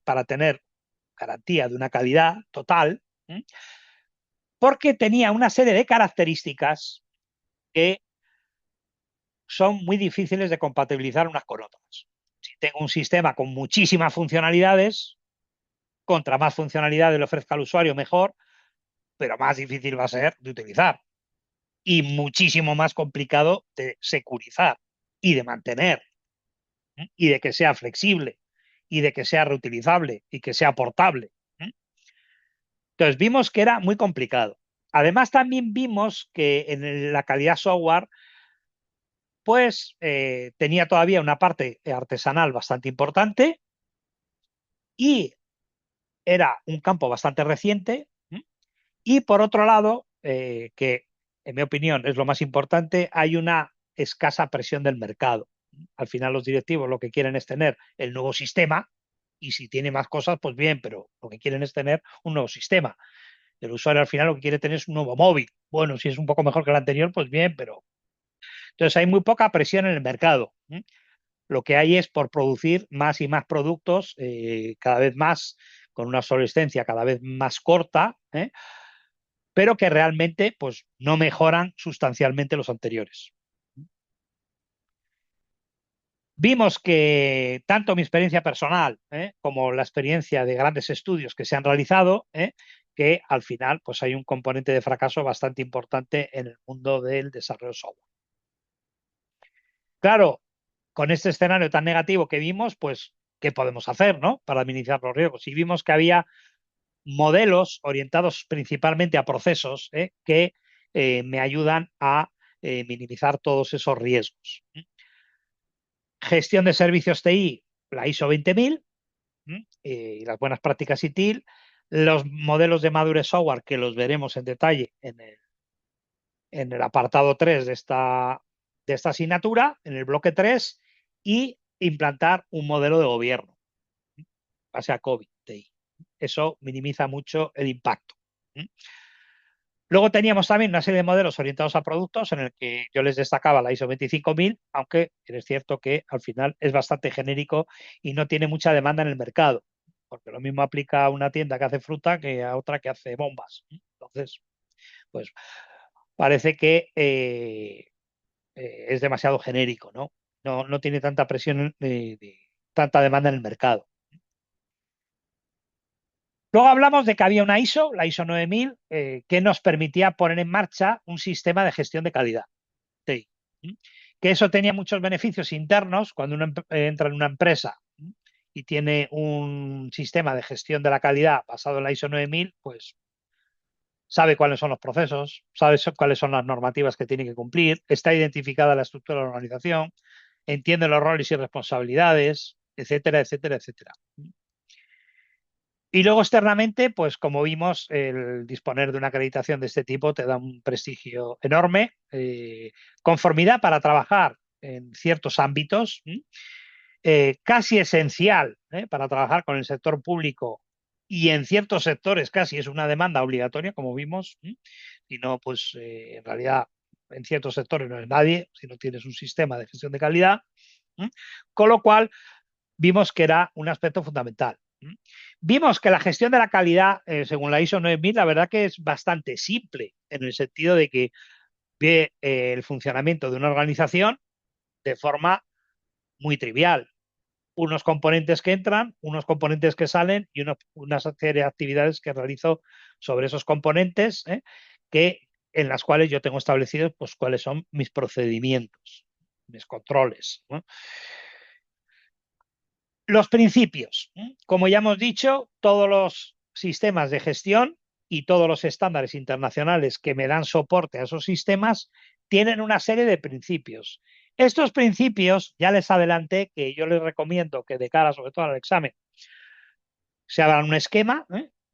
para tener garantía de una calidad total, porque tenía una serie de características que son muy difíciles de compatibilizar unas con otras. Si tengo un sistema con muchísimas funcionalidades, contra más funcionalidades le ofrezca al usuario, mejor, pero más difícil va a ser de utilizar y muchísimo más complicado de securizar y de mantener y de que sea flexible y de que sea reutilizable y que sea portable. Entonces vimos que era muy complicado. Además también vimos que en la calidad software pues tenía todavía una parte artesanal bastante importante y era un campo bastante reciente. Y por otro lado, que en mi opinión es lo más importante, hay una escasa presión del mercado. Al final los directivos lo que quieren es tener el nuevo sistema y si tiene más cosas, pues bien, pero lo que quieren es tener un nuevo sistema. El usuario al final lo que quiere tener es un nuevo móvil. Bueno, si es un poco mejor que el anterior, pues bien, pero... Entonces hay muy poca presión en el mercado. Lo que hay es por producir más y más productos, cada vez más, con una obsolescencia cada vez más corta, pero que realmente pues, no mejoran sustancialmente los anteriores. Vimos que tanto mi experiencia personal como la experiencia de grandes estudios que se han realizado, que al final pues, hay un componente de fracaso bastante importante en el mundo del desarrollo software. Claro, con este escenario tan negativo que vimos, pues, ¿qué podemos hacer para minimizar los riesgos? Y vimos que había modelos orientados principalmente a procesos que me ayudan a minimizar todos esos riesgos. Gestión de servicios TI, la ISO 20000 y las buenas prácticas ITIL, los modelos de madurez software que los veremos en detalle en el apartado 3 de esta asignatura, en el bloque 3, y implantar un modelo de gobierno base a COVID TI. Eso minimiza mucho el impacto. Luego teníamos también una serie de modelos orientados a productos en el que yo les destacaba la ISO 25000, aunque es cierto que al final es bastante genérico y no tiene mucha demanda en el mercado, porque lo mismo aplica a una tienda que hace fruta que a otra que hace bombas. Entonces, pues parece que es demasiado genérico, ¿no? No tiene tanta presión, tanta demanda en el mercado. Luego hablamos de que había una ISO, la ISO 9000, que nos permitía poner en marcha un sistema de gestión de calidad. Sí. Que eso tenía muchos beneficios internos cuando uno entra en una empresa y tiene un sistema de gestión de la calidad basado en la ISO 9000, pues sabe cuáles son los procesos, sabe cuáles son las normativas que tiene que cumplir, está identificada la estructura de la organización, entiende los roles y responsabilidades, etcétera, etcétera, etcétera. Y luego externamente, pues como vimos, el disponer de una acreditación de este tipo te da un prestigio enorme, conformidad para trabajar en ciertos ámbitos, casi esencial para trabajar con el sector público y en ciertos sectores casi es una demanda obligatoria, como vimos, y no, pues en realidad en ciertos sectores no es nadie si no tienes un sistema de gestión de calidad, con lo cual vimos que era un aspecto fundamental. Vimos que la gestión de la calidad, según la ISO 9000, la verdad que es bastante simple, en el sentido de que ve el funcionamiento de una organización de forma muy trivial. Unos componentes que entran, unos componentes que salen y una serie de actividades que realizo sobre esos componentes, en las cuales yo tengo establecidos pues, cuáles son mis procedimientos, mis controles, ¿no? Los principios. Como ya hemos dicho, todos los sistemas de gestión y todos los estándares internacionales que me dan soporte a esos sistemas tienen una serie de principios. Estos principios, ya les adelanté que yo les recomiendo que de cara sobre todo al examen se hagan un esquema.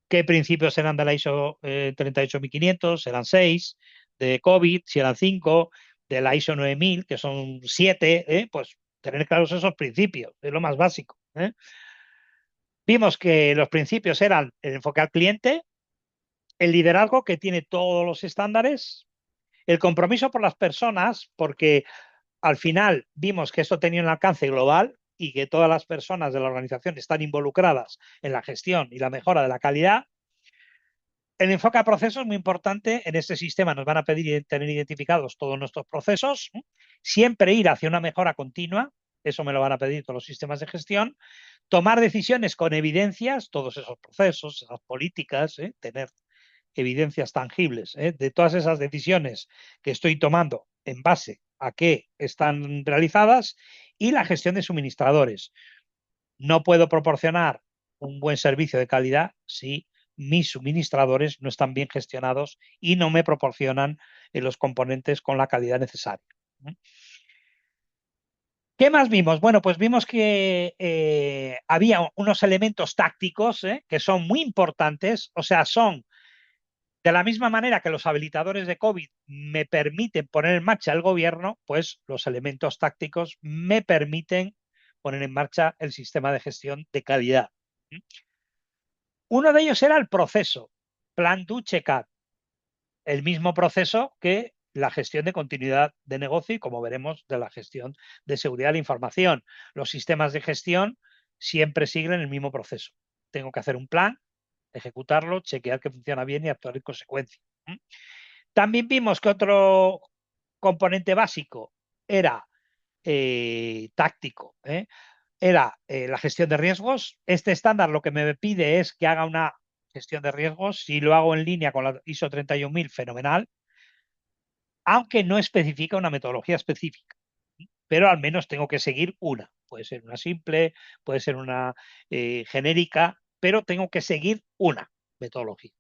¿Qué principios serán de la ISO 38500? Serán 6, de COVID, si eran 5, de la ISO 9000, que son 7, pues tener claros esos principios, es lo más básico. Vimos que los principios eran el enfoque al cliente, el liderazgo que tiene todos los estándares, el compromiso por las personas, porque al final vimos que esto tenía un alcance global y que todas las personas de la organización están involucradas en la gestión y la mejora de la calidad. El enfoque a procesos es muy importante. En este sistema nos van a pedir tener identificados todos nuestros procesos, siempre ir hacia una mejora continua. Eso me lo van a pedir todos los sistemas de gestión. Tomar decisiones con evidencias, todos esos procesos, esas políticas, tener evidencias tangibles de todas esas decisiones que estoy tomando en base a qué están realizadas, y la gestión de suministradores. No puedo proporcionar un buen servicio de calidad si mis suministradores no están bien gestionados y no me proporcionan los componentes con la calidad necesaria. ¿Qué más vimos? Bueno, pues vimos que había unos elementos tácticos que son muy importantes, o sea, son de la misma manera que los habilitadores de COVID me permiten poner en marcha el gobierno, pues los elementos tácticos me permiten poner en marcha el sistema de gestión de calidad. Uno de ellos era el proceso, Plan Do Check-up, el mismo proceso que la gestión de continuidad de negocio y, como veremos, de la gestión de seguridad de la información. Los sistemas de gestión siempre siguen el mismo proceso. Tengo que hacer un plan, ejecutarlo, chequear que funciona bien y actuar en consecuencia. También vimos que otro componente básico era táctico, era la gestión de riesgos. Este estándar lo que me pide es que haga una gestión de riesgos. Si lo hago en línea con la ISO 31000, fenomenal, aunque no especifica una metodología específica, pero al menos tengo que seguir una. Puede ser una simple, puede ser una genérica, pero tengo que seguir una metodología.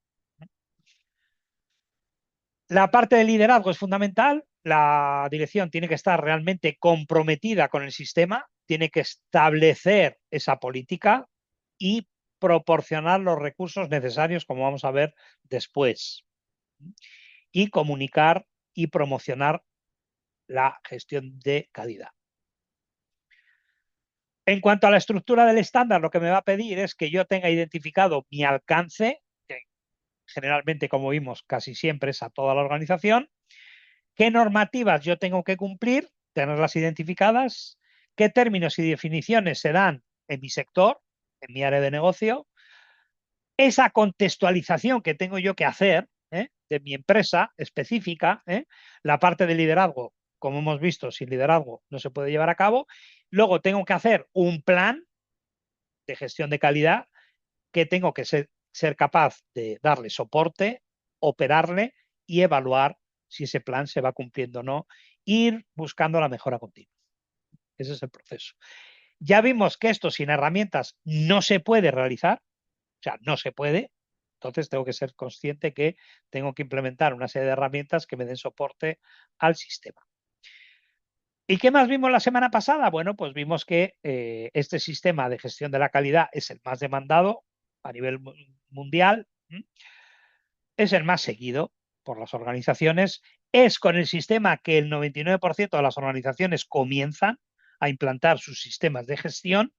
La parte de liderazgo es fundamental. La dirección tiene que estar realmente comprometida con el sistema, tiene que establecer esa política y proporcionar los recursos necesarios, como vamos a ver después, y comunicar y promocionar la gestión de calidad. En cuanto a la estructura del estándar, lo que me va a pedir es que yo tenga identificado mi alcance, que generalmente, como vimos, casi siempre es a toda la organización, qué normativas yo tengo que cumplir, tenerlas identificadas, qué términos y definiciones se dan en mi sector, en mi área de negocio, esa contextualización que tengo yo que hacer de mi empresa específica, la parte de liderazgo, como hemos visto, sin liderazgo no se puede llevar a cabo. Luego tengo que hacer un plan de gestión de calidad que tengo que ser capaz de darle soporte, operarle y evaluar si ese plan se va cumpliendo o no, ir buscando la mejora continua. Ese es el proceso. Ya vimos que esto sin herramientas no se puede realizar, o sea, no se puede. Entonces tengo que ser consciente que tengo que implementar una serie de herramientas que me den soporte al sistema. ¿Y qué más vimos la semana pasada? Bueno, pues vimos que este sistema de gestión de la calidad es el más demandado a nivel mundial, es el más seguido por las organizaciones, es con el sistema que el 99% de las organizaciones comienzan a implantar sus sistemas de gestión.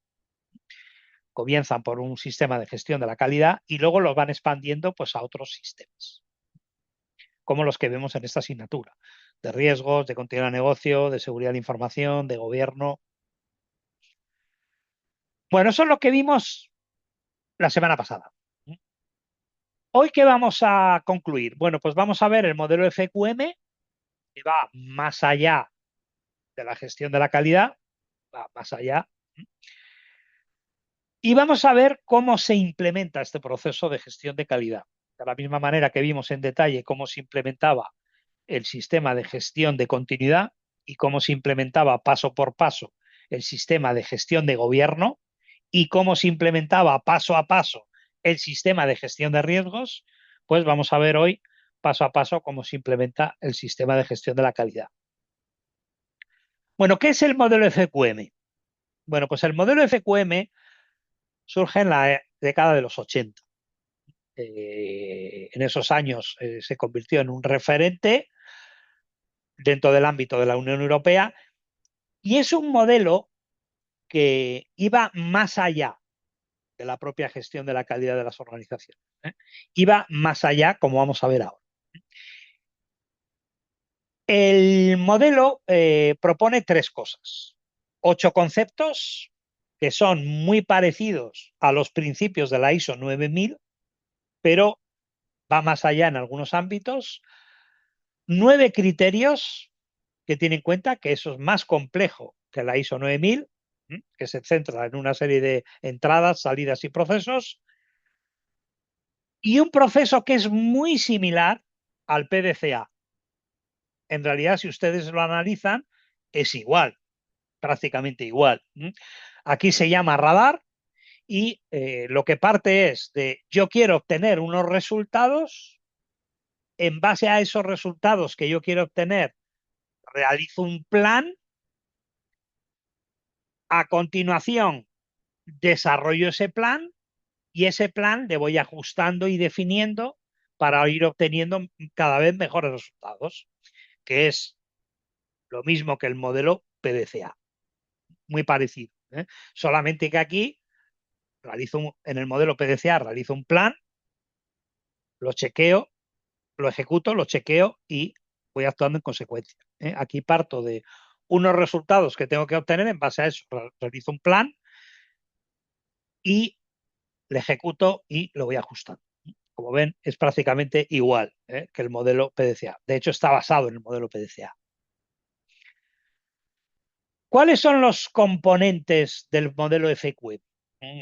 Comienzan por un sistema de gestión de la calidad y luego los van expandiendo pues, a otros sistemas, como los que vemos en esta asignatura, de riesgos, de continuidad de negocio, de seguridad de información, de gobierno. Bueno, eso es lo que vimos la semana pasada. ¿Hoy qué vamos a concluir? Bueno, pues vamos a ver el modelo FQM, que va más allá de la gestión de la calidad, va más allá. Y vamos a ver cómo se implementa este proceso de gestión de calidad. De la misma manera que vimos en detalle cómo se implementaba el sistema de gestión de continuidad y cómo se implementaba paso por paso el sistema de gestión de gobierno y cómo se implementaba paso a paso el sistema de gestión de riesgos, pues vamos a ver hoy paso a paso cómo se implementa el sistema de gestión de la calidad. Bueno, ¿qué es el modelo FQM? Bueno, pues el modelo FQM surge en la década de los 80. En esos años se convirtió en un referente dentro del ámbito de la Unión Europea y es un modelo que iba más allá de la propia gestión de la calidad de las organizaciones. Iba más allá, como vamos a ver ahora. El modelo propone 3 cosas. 8 conceptos que son muy parecidos a los principios de la ISO 9000, pero va más allá en algunos ámbitos. 9 criterios que tienen en cuenta que eso es más complejo que la ISO 9000, que se centra en una serie de entradas, salidas y procesos, y un proceso que es muy similar al PDCA. En realidad, si ustedes lo analizan, es igual, prácticamente igual. Aquí se llama radar y lo que parte es de yo quiero obtener unos resultados, en base a esos resultados que yo quiero obtener, realizo un plan, a continuación desarrollo ese plan y ese plan le voy ajustando y definiendo para ir obteniendo cada vez mejores resultados, que es lo mismo que el modelo PDCA, muy parecido. Solamente que aquí en el modelo PDCA realizo un plan, lo chequeo, lo ejecuto, lo chequeo y voy actuando en consecuencia. Aquí parto de unos resultados que tengo que obtener, en base a eso realizo un plan y le ejecuto y lo voy ajustando. Como ven, es prácticamente igual que el modelo PDCA. De hecho, está basado en el modelo PDCA. ¿Cuáles son los componentes del modelo FQM?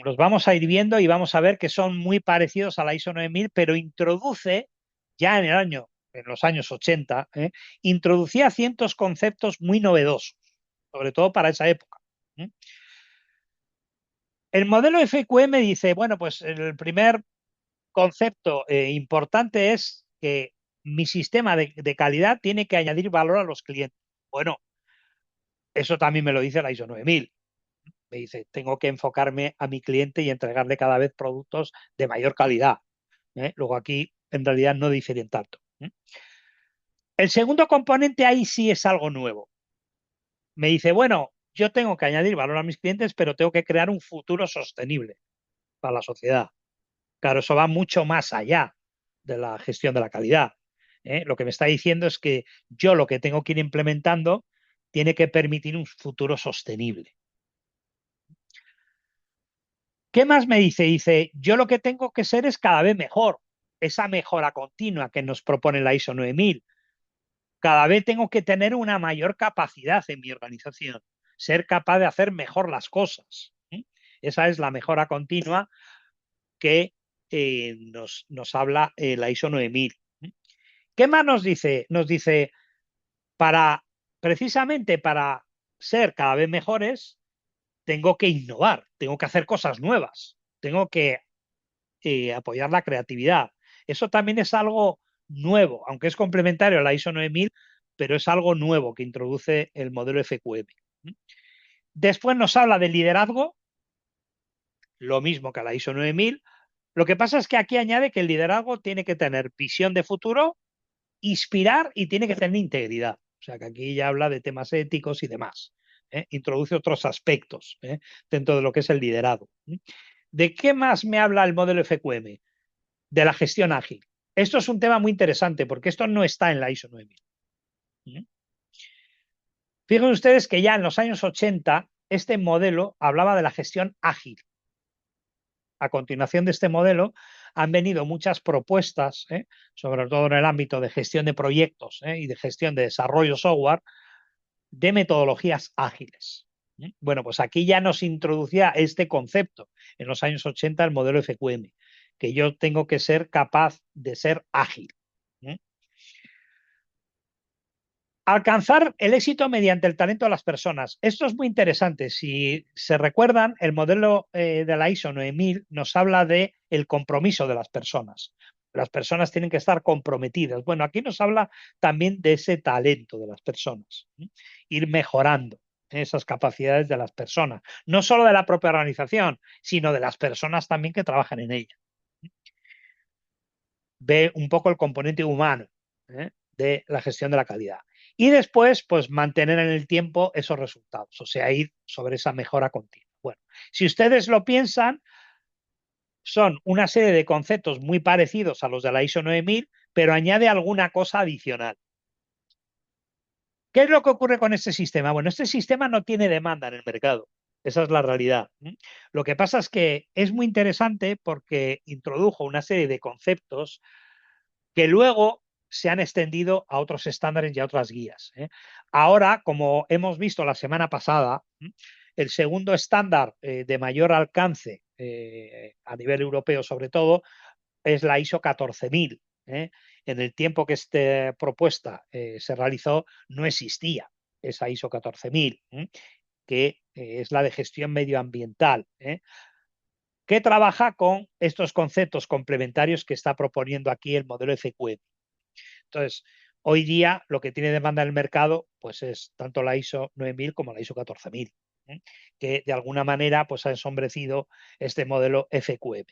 Los vamos a ir viendo y vamos a ver que son muy parecidos a la ISO 9000, pero introduce, ya en los años 80, introducía ciertos conceptos muy novedosos, sobre todo para esa época. El modelo FQM dice, bueno, pues el primer concepto importante es que mi sistema de calidad tiene que añadir valor a los clientes. Bueno, eso también me lo dice la ISO 9000. Me dice, tengo que enfocarme a mi cliente y entregarle cada vez productos de mayor calidad. Luego aquí, en realidad, no difieren tanto. El segundo componente ahí sí es algo nuevo. Me dice, bueno, yo tengo que añadir valor a mis clientes, pero tengo que crear un futuro sostenible para la sociedad. Claro, eso va mucho más allá de la gestión de la calidad. Lo que me está diciendo es que yo lo que tengo que ir implementando tiene que permitir un futuro sostenible. ¿Qué más me dice? Dice, yo lo que tengo que ser es cada vez mejor. Esa mejora continua que nos propone la ISO 9000. Cada vez tengo que tener una mayor capacidad en mi organización, ser capaz de hacer mejor las cosas. Esa es la mejora continua que nos habla la ISO 9000. ¿Qué más nos dice? Nos dice, precisamente para ser cada vez mejores, tengo que innovar, tengo que hacer cosas nuevas, tengo que apoyar la creatividad. Eso también es algo nuevo, aunque es complementario a la ISO 9000, pero es algo nuevo que introduce el modelo FQM. Después nos habla del liderazgo, lo mismo que a la ISO 9000. Lo que pasa es que aquí añade que el liderazgo tiene que tener visión de futuro, inspirar y tiene que tener integridad. O sea que aquí ya habla de temas éticos y demás. Introduce otros aspectos dentro de lo que es el liderazgo. ¿De qué más me habla el modelo FQM? De la gestión ágil. Esto es un tema muy interesante porque esto no está en la ISO 9000. Fíjense ustedes que ya en los años 80 este modelo hablaba de la gestión ágil. A continuación de este modelo han venido muchas propuestas, sobre todo en el ámbito de gestión de proyectos, y de gestión de desarrollo software, de metodologías ágiles. Bueno, pues aquí ya nos introducía este concepto en los años 80 el modelo FQM, que yo tengo que ser capaz de ser ágil. Alcanzar el éxito mediante el talento de las personas. Esto es muy interesante. Si se recuerdan, el modelo de la ISO 9000 nos habla de el compromiso de las personas. Las personas tienen que estar comprometidas. Bueno, aquí nos habla también de ese talento de las personas. Ir mejorando esas capacidades de las personas. No solo de la propia organización, sino de las personas también que trabajan en ella. Ve un poco el componente humano de la gestión de la calidad. Y después, pues mantener en el tiempo esos resultados, o sea, ir sobre esa mejora continua. Bueno, si ustedes lo piensan, son una serie de conceptos muy parecidos a los de la ISO 9000, pero añade alguna cosa adicional. ¿Qué es lo que ocurre con este sistema? Bueno, este sistema no tiene demanda en el mercado. Esa es la realidad. Lo que pasa es que es muy interesante porque introdujo una serie de conceptos que luego se han extendido a otros estándares y a otras guías. Ahora, como hemos visto la semana pasada, el segundo estándar de mayor alcance a nivel europeo sobre todo es la ISO 14000. En el tiempo que esta propuesta se realizó no existía esa ISO 14000, que es la de gestión medioambiental, que trabaja con estos conceptos complementarios que está proponiendo aquí el modelo FQM. Entonces, hoy día lo que tiene demanda en el mercado pues es tanto la ISO 9000 como la ISO 14000, que de alguna manera pues ha ensombrecido este modelo FQM.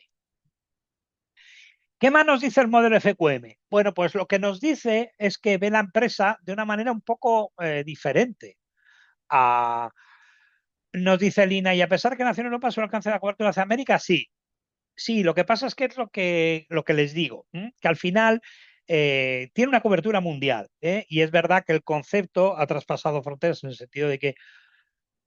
¿Qué más nos dice el modelo FQM? Bueno, pues lo que nos dice es que ve la empresa de una manera un poco diferente. Nos dice Lina, y a pesar que nació en Europa, su alcance de cobertura hacia América, sí. Sí, lo que pasa es que es lo que les digo, que al final tiene una cobertura mundial, y es verdad que el concepto ha traspasado fronteras en el sentido de que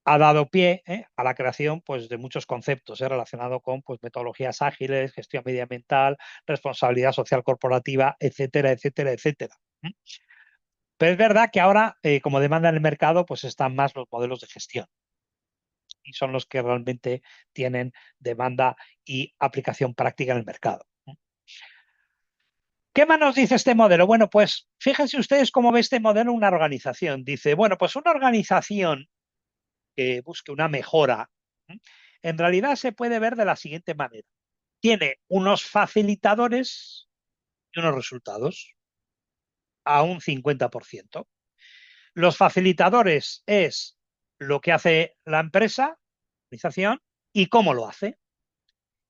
ha dado pie a la creación pues, de muchos conceptos relacionados con pues, metodologías ágiles, gestión medioambiental, responsabilidad social corporativa, etcétera, etcétera, etcétera. Pero es verdad que ahora, como demanda en el mercado, pues están más los modelos de gestión y son los que realmente tienen demanda y aplicación práctica en el mercado. ¿Qué más nos dice este modelo? Bueno, pues fíjense ustedes cómo ve este modelo una organización. Dice, bueno, pues una organización que busque una mejora, en realidad se puede ver de la siguiente manera. Tiene unos facilitadores y unos resultados a un 50%. Los facilitadores es lo que hace la empresa, la organización, y cómo lo hace.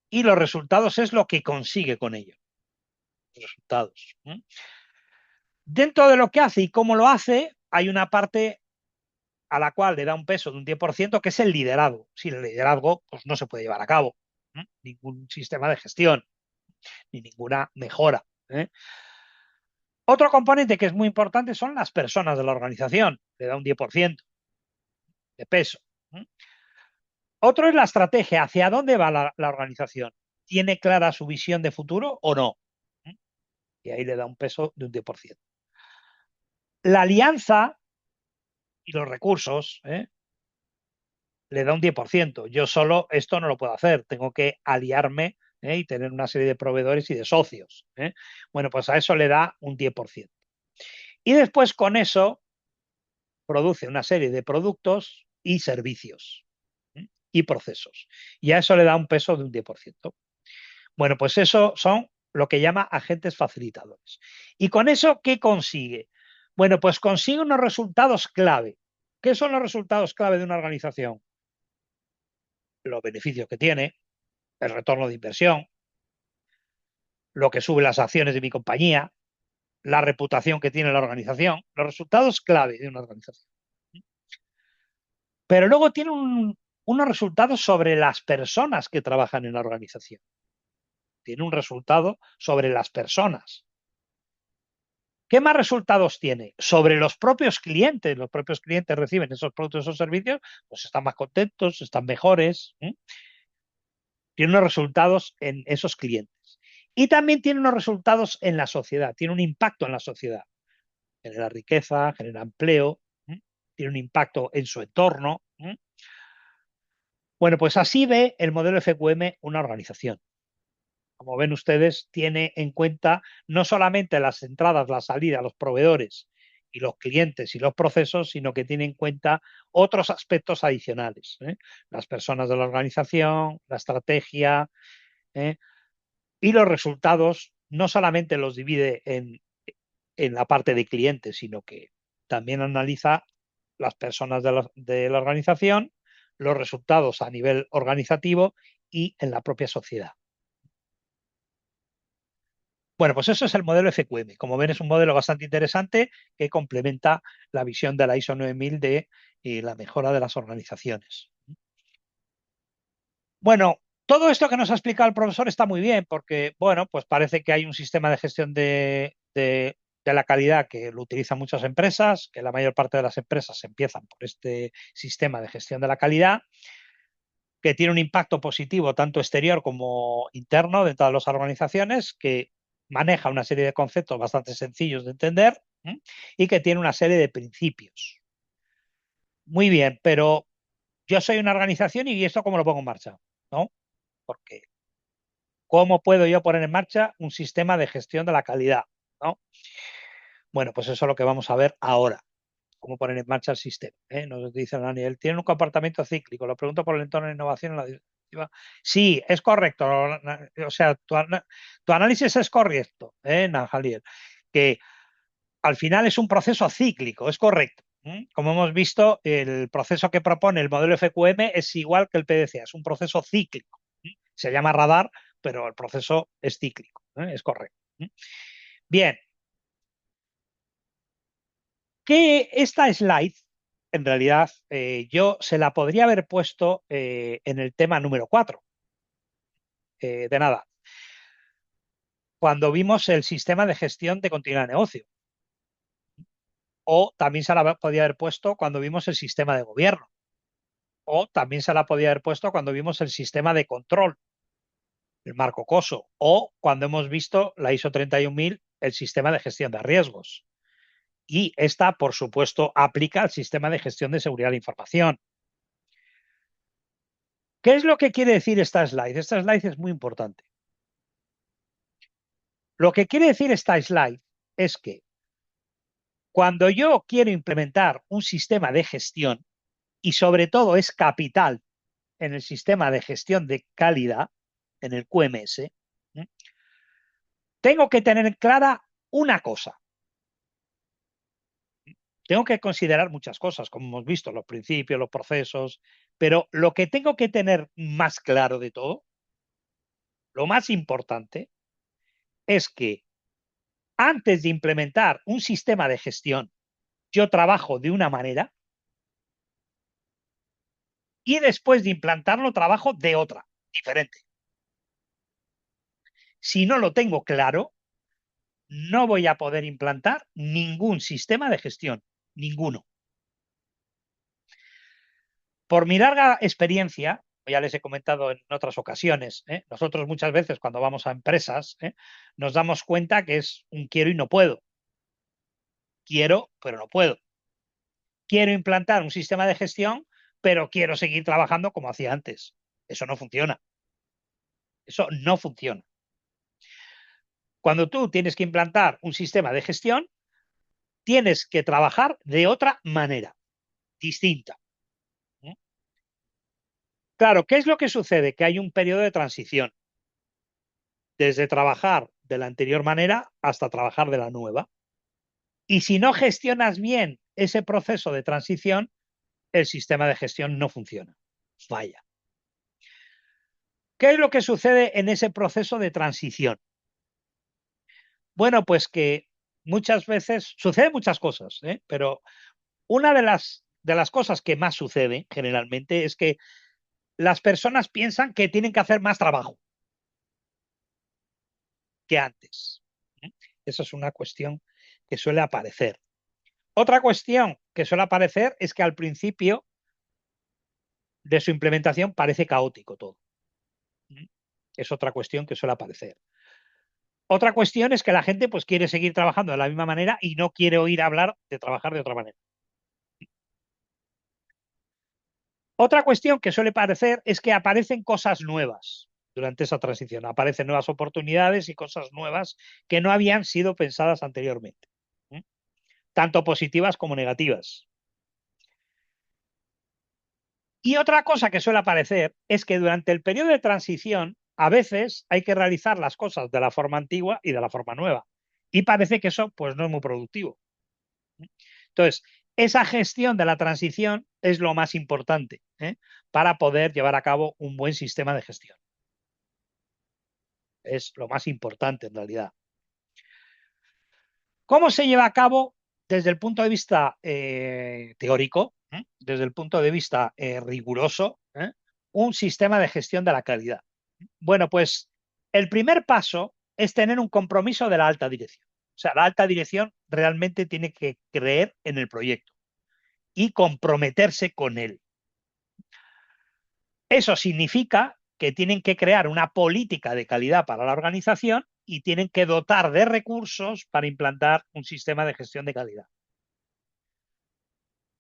Y los resultados es lo que consigue con ello. Los resultados. Dentro de lo que hace y cómo lo hace, hay una parte a la cual le da un peso de un 10%, que es el liderazgo. Sin el liderazgo, pues no se puede llevar a cabo ningún sistema de gestión, ni ninguna mejora. Otro componente que es muy importante son las personas de la organización, le da un 10% de peso. Otro es la estrategia, hacia dónde va la organización. ¿Tiene clara su visión de futuro o no? Y ahí le da un peso de un 10%. La alianza y los recursos, le da un 10%. Yo solo esto no lo puedo hacer, tengo que aliarme y tener una serie de proveedores y de socios. Bueno, pues a eso le da un 10%. Y después con eso produce una serie de productos y servicios y procesos. Y a eso le da un peso de un 10%. Bueno, pues eso son lo que llama agentes facilitadores. ¿Y con eso qué consigue? Bueno, pues consigue unos resultados clave. ¿Qué son los resultados clave de una organización? Los beneficios que tiene, el retorno de inversión, lo que sube las acciones de mi compañía, la reputación que tiene la organización, los resultados clave de una organización. Pero luego tiene unos resultados sobre las personas que trabajan en la organización. Tiene un resultado sobre las personas. ¿Qué más resultados tiene? Sobre los propios clientes. Los propios clientes reciben esos productos o servicios, pues están más contentos, están mejores. Tiene unos resultados en esos clientes. Y también tiene unos resultados en la sociedad, tiene un impacto en la sociedad. Genera riqueza, genera empleo, tiene un impacto en su entorno. Bueno, pues así ve el modelo FQM una organización. Como ven ustedes, tiene en cuenta no solamente las entradas, las salidas, los proveedores y los clientes y los procesos, sino que tiene en cuenta otros aspectos adicionales. Las personas de la organización, la estrategia, y los resultados no solamente los divide en la parte de clientes, sino que también analiza las personas de la organización, los resultados a nivel organizativo y en la propia sociedad. Bueno, pues eso es el modelo FQM. Como ven, es un modelo bastante interesante que complementa la visión de la ISO 9000 de la mejora de las organizaciones. Bueno, todo esto que nos ha explicado el profesor está muy bien porque, bueno, pues parece que hay un sistema de gestión de la calidad que lo utilizan muchas empresas, que la mayor parte de las empresas empiezan por este sistema de gestión de la calidad, que tiene un impacto positivo tanto exterior como interno dentro de las organizaciones, que maneja una serie de conceptos bastante sencillos de entender y que tiene una serie de principios. Muy bien, pero yo soy una organización y esto cómo lo pongo en marcha, ¿no? Porque ¿cómo puedo yo poner en marcha un sistema de gestión de la calidad, ¿no? Bueno, pues eso es lo que vamos a ver ahora, cómo poner en marcha el sistema. Nos dice Daniel, tiene un comportamiento cíclico. Lo pregunto por el entorno de innovación en la directiva. Sí, es correcto. O sea, tu análisis es correcto, Najaliel, que al final es un proceso cíclico, es correcto. Como hemos visto, el proceso que propone el modelo FQM es igual que el PDCA, es un proceso cíclico. Se llama radar, pero el proceso es cíclico, es correcto. Bien, que esta slide, en realidad, yo se la podría haber puesto en el tema número 4. De nada. Cuando vimos el sistema de gestión de continuidad de negocio. O también se la podía haber puesto cuando vimos el sistema de gobierno. O también se la podía haber puesto cuando vimos el sistema de control, el marco COSO. O cuando hemos visto la ISO 31000, el sistema de gestión de riesgos. Y esta, por supuesto, aplica al sistema de gestión de seguridad de la información. ¿Qué es lo que quiere decir esta slide? Esta slide es muy importante. Lo que quiere decir esta slide es que cuando yo quiero implementar un sistema de gestión, y sobre todo es capital en el sistema de gestión de calidad, en el QMS, tengo que tener clara una cosa. Tengo que considerar muchas cosas, como hemos visto, los principios, los procesos, pero lo que tengo que tener más claro de todo, lo más importante, es que antes de implementar un sistema de gestión, yo trabajo de una manera y después de implantarlo trabajo de otra, diferente. Si no lo tengo claro, no voy a poder implantar ningún sistema de gestión, ninguno. Por mi larga experiencia, ya les he comentado en otras ocasiones, nosotros muchas veces cuando vamos a empresas nos damos cuenta que es un quiero y no puedo. Quiero, pero no puedo. Quiero implantar un sistema de gestión, pero quiero seguir trabajando como hacía antes. Eso no funciona. Eso no funciona. Cuando tú tienes que implantar un sistema de gestión, tienes que trabajar de otra manera, distinta. Claro, ¿qué es lo que sucede? Que hay un periodo de transición, desde trabajar de la anterior manera hasta trabajar de la nueva. Y si no gestionas bien ese proceso de transición, el sistema de gestión no funciona, falla. ¿Qué es lo que sucede en ese proceso de transición? Bueno, pues que muchas veces suceden muchas cosas, pero una de las cosas que más sucede generalmente es que las personas piensan que tienen que hacer más trabajo que antes. Esa es una cuestión que suele aparecer. Otra cuestión que suele aparecer es que al principio de su implementación parece caótico todo. Es otra cuestión que suele aparecer. Otra cuestión es que la gente pues quiere seguir trabajando de la misma manera y no quiere oír hablar de trabajar de otra manera. Otra cuestión que suele parecer es que aparecen cosas nuevas durante esa transición. Aparecen nuevas oportunidades y cosas nuevas que no habían sido pensadas anteriormente, ¿eh? Tanto positivas como negativas. Y otra cosa que suele aparecer es que durante el periodo de transición a veces hay que realizar las cosas de la forma antigua y de la forma nueva. Y parece que eso pues no es muy productivo. Entonces, esa gestión de la transición es lo más importante, ¿eh? Para poder llevar a cabo un buen sistema de gestión. Es lo más importante en realidad. ¿Cómo se lleva a cabo desde el punto de vista teórico, desde el punto de vista riguroso, un sistema de gestión de la calidad? Bueno, pues el primer paso es tener un compromiso de la alta dirección. O sea, la alta dirección realmente tiene que creer en el proyecto y comprometerse con él. Eso significa que tienen que crear una política de calidad para la organización y tienen que dotar de recursos para implantar un sistema de gestión de calidad.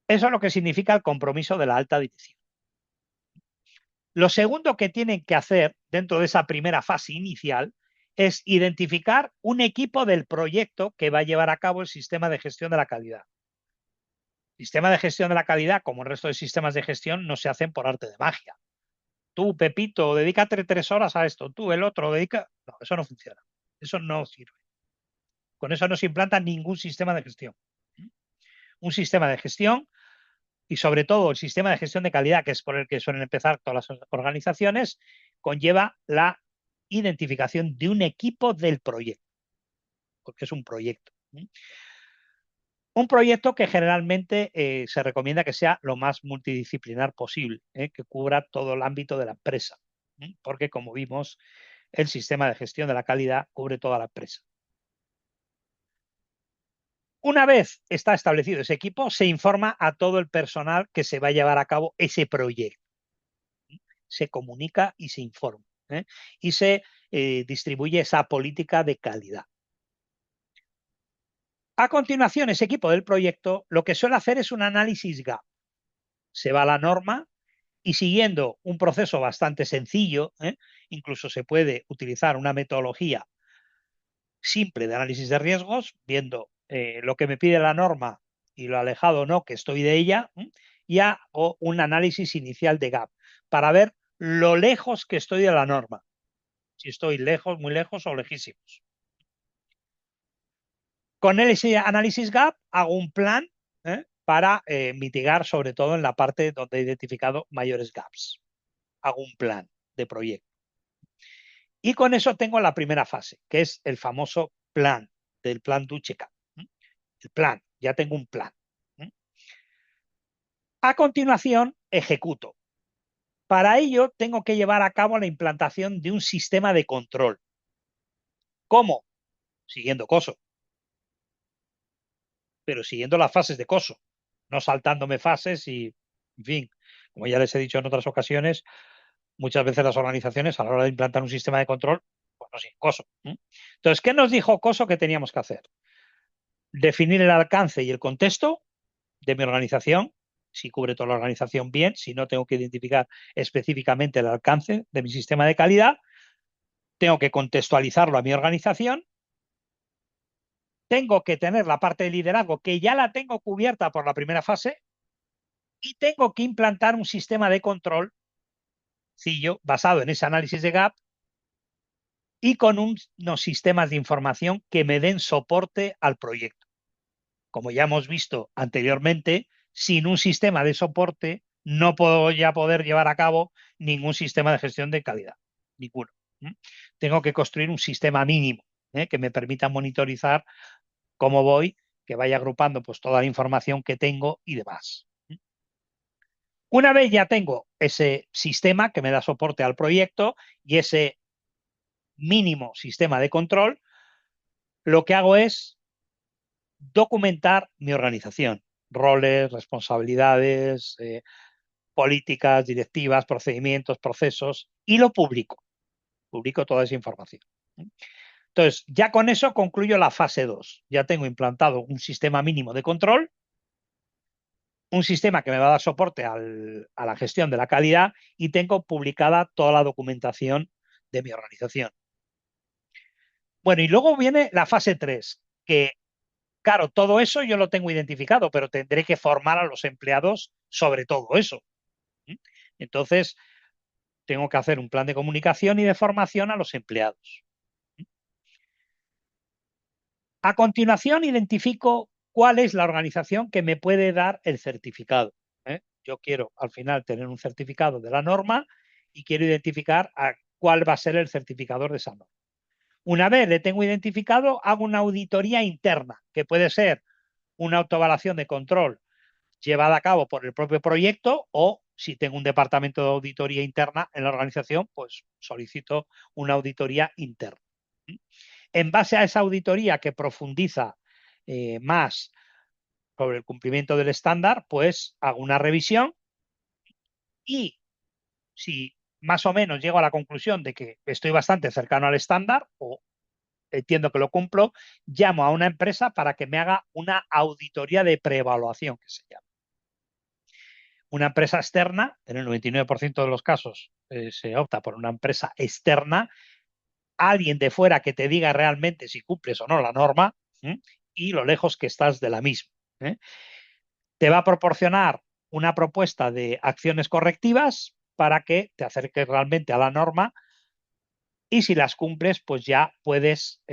Eso es lo que significa el compromiso de la alta dirección. Lo segundo que tienen que hacer dentro de esa primera fase inicial es identificar un equipo del proyecto que va a llevar a cabo el sistema de gestión de la calidad. El sistema de gestión de la calidad, como el resto de sistemas de gestión, no se hacen por arte de magia. Tú, Pepito, dedícate 3 horas a esto, tú, el otro, dedica... No, eso no funciona. Eso no sirve. Con eso no se implanta ningún sistema de gestión. Un sistema de gestión y sobre todo el sistema de gestión de calidad, que es por el que suelen empezar todas las organizaciones, conlleva la identificación de un equipo del proyecto, porque es un proyecto. Un proyecto que generalmente se recomienda que sea lo más multidisciplinar posible, que cubra todo el ámbito de la empresa, porque como vimos, el sistema de gestión de la calidad cubre toda la empresa. Una vez está establecido ese equipo, se informa a todo el personal que se va a llevar a cabo ese proyecto. Se comunica y se informa, y se distribuye esa política de calidad. A continuación, ese equipo del proyecto lo que suele hacer es un análisis gap. Se va a la norma y siguiendo un proceso bastante sencillo, incluso se puede utilizar una metodología simple de análisis de riesgos, viendo lo que me pide la norma y lo alejado o no que estoy de ella, y hago un análisis inicial de gap para ver lo lejos que estoy de la norma, si estoy lejos, muy lejos o lejísimos. Con ese análisis gap hago un plan para mitigar, sobre todo en la parte donde he identificado mayores gaps. Hago un plan de proyecto. Y con eso tengo la primera fase, que es el famoso plan, del plan Ducheca. El plan, ya tengo un plan. A continuación, ejecuto. Para ello, tengo que llevar a cabo la implantación de un sistema de control. ¿Cómo? Siguiendo COSO. Pero siguiendo las fases de COSO, no saltándome fases y, en fin, como ya les he dicho en otras ocasiones, muchas veces las organizaciones a la hora de implantar un sistema de control, pues no siguen COSO. Entonces, ¿qué nos dijo COSO que teníamos que hacer? Definir el alcance y el contexto de mi organización, si cubre toda la organización bien, si no tengo que identificar específicamente el alcance de mi sistema de calidad, tengo que contextualizarlo a mi organización, tengo que tener la parte de liderazgo que ya la tengo cubierta por la primera fase y tengo que implantar un sistema de control basado en ese análisis de gap y con unos sistemas de información que me den soporte al proyecto. Como ya hemos visto anteriormente, sin un sistema de soporte no puedo ya poder llevar a cabo ningún sistema de gestión de calidad, ninguno. Tengo que construir un sistema mínimo que me permita monitorizar cómo voy, que vaya agrupando pues toda la información que tengo y demás. Una vez ya tengo ese sistema que me da soporte al proyecto y ese mínimo sistema de control, lo que hago es documentar mi organización, roles, responsabilidades, políticas, directivas, procedimientos, procesos, y lo publico. Publico toda esa información. Entonces, ya con eso concluyo la fase 2. Ya tengo implantado un sistema mínimo de control, un sistema que me va a dar soporte a la gestión de la calidad y tengo publicada toda la documentación de mi organización. Bueno, y luego viene la fase 3, que claro, todo eso yo lo tengo identificado, pero tendré que formar a los empleados sobre todo eso. Entonces, tengo que hacer un plan de comunicación y de formación a los empleados. A continuación, identifico cuál es la organización que me puede dar el certificado. Yo quiero al final tener un certificado de la norma y quiero identificar a cuál va a ser el certificador de esa norma. Una vez le tengo identificado, hago una auditoría interna, que puede ser una autoevaluación de control llevada a cabo por el propio proyecto o si tengo un departamento de auditoría interna en la organización, pues solicito una auditoría interna. En base a esa auditoría que profundiza más sobre el cumplimiento del estándar, pues hago una revisión y si más o menos llego a la conclusión de que estoy bastante cercano al estándar o entiendo que lo cumplo, llamo a una empresa para que me haga una auditoría de preevaluación, que se llama. Una empresa externa, en el 99% de los casos se opta por una empresa externa, alguien de fuera que te diga realmente si cumples o no la norma y lo lejos que estás de la misma. Te va a proporcionar una propuesta de acciones correctivas para que te acerques realmente a la norma y si las cumples, pues ya puedes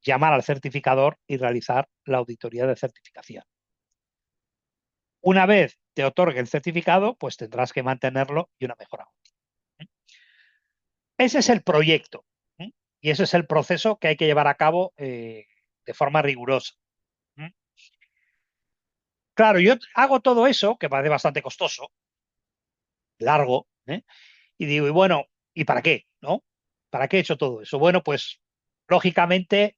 llamar al certificador y realizar la auditoría de certificación. Una vez te otorgue el certificado, pues tendrás que mantenerlo y una mejora. Ese es el proyecto y ese es el proceso que hay que llevar a cabo de forma rigurosa. Claro, yo hago todo eso, que parece bastante costoso, largo, y digo, y bueno, ¿y para qué? ¿No? ¿Para qué he hecho todo eso? Bueno, pues lógicamente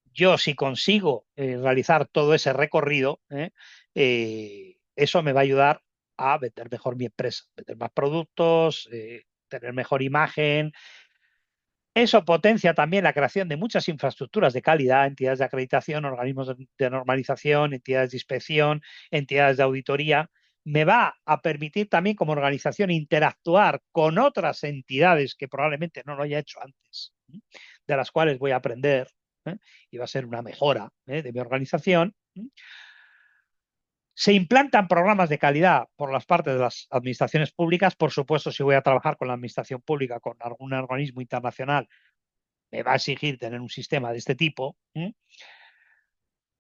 yo si consigo realizar todo ese recorrido, eso me va a ayudar a vender mejor mi empresa, vender más productos, tener mejor imagen. Eso potencia también la creación de muchas infraestructuras de calidad, entidades de acreditación, organismos de normalización, entidades de inspección, entidades de auditoría. Me va a permitir también como organización interactuar con otras entidades que probablemente no lo haya hecho antes, de las cuales voy a aprender y va a ser una mejora de mi organización. Se implantan programas de calidad por las partes de las administraciones públicas. Por supuesto, si voy a trabajar con la administración pública, con algún organismo internacional, me va a exigir tener un sistema de este tipo.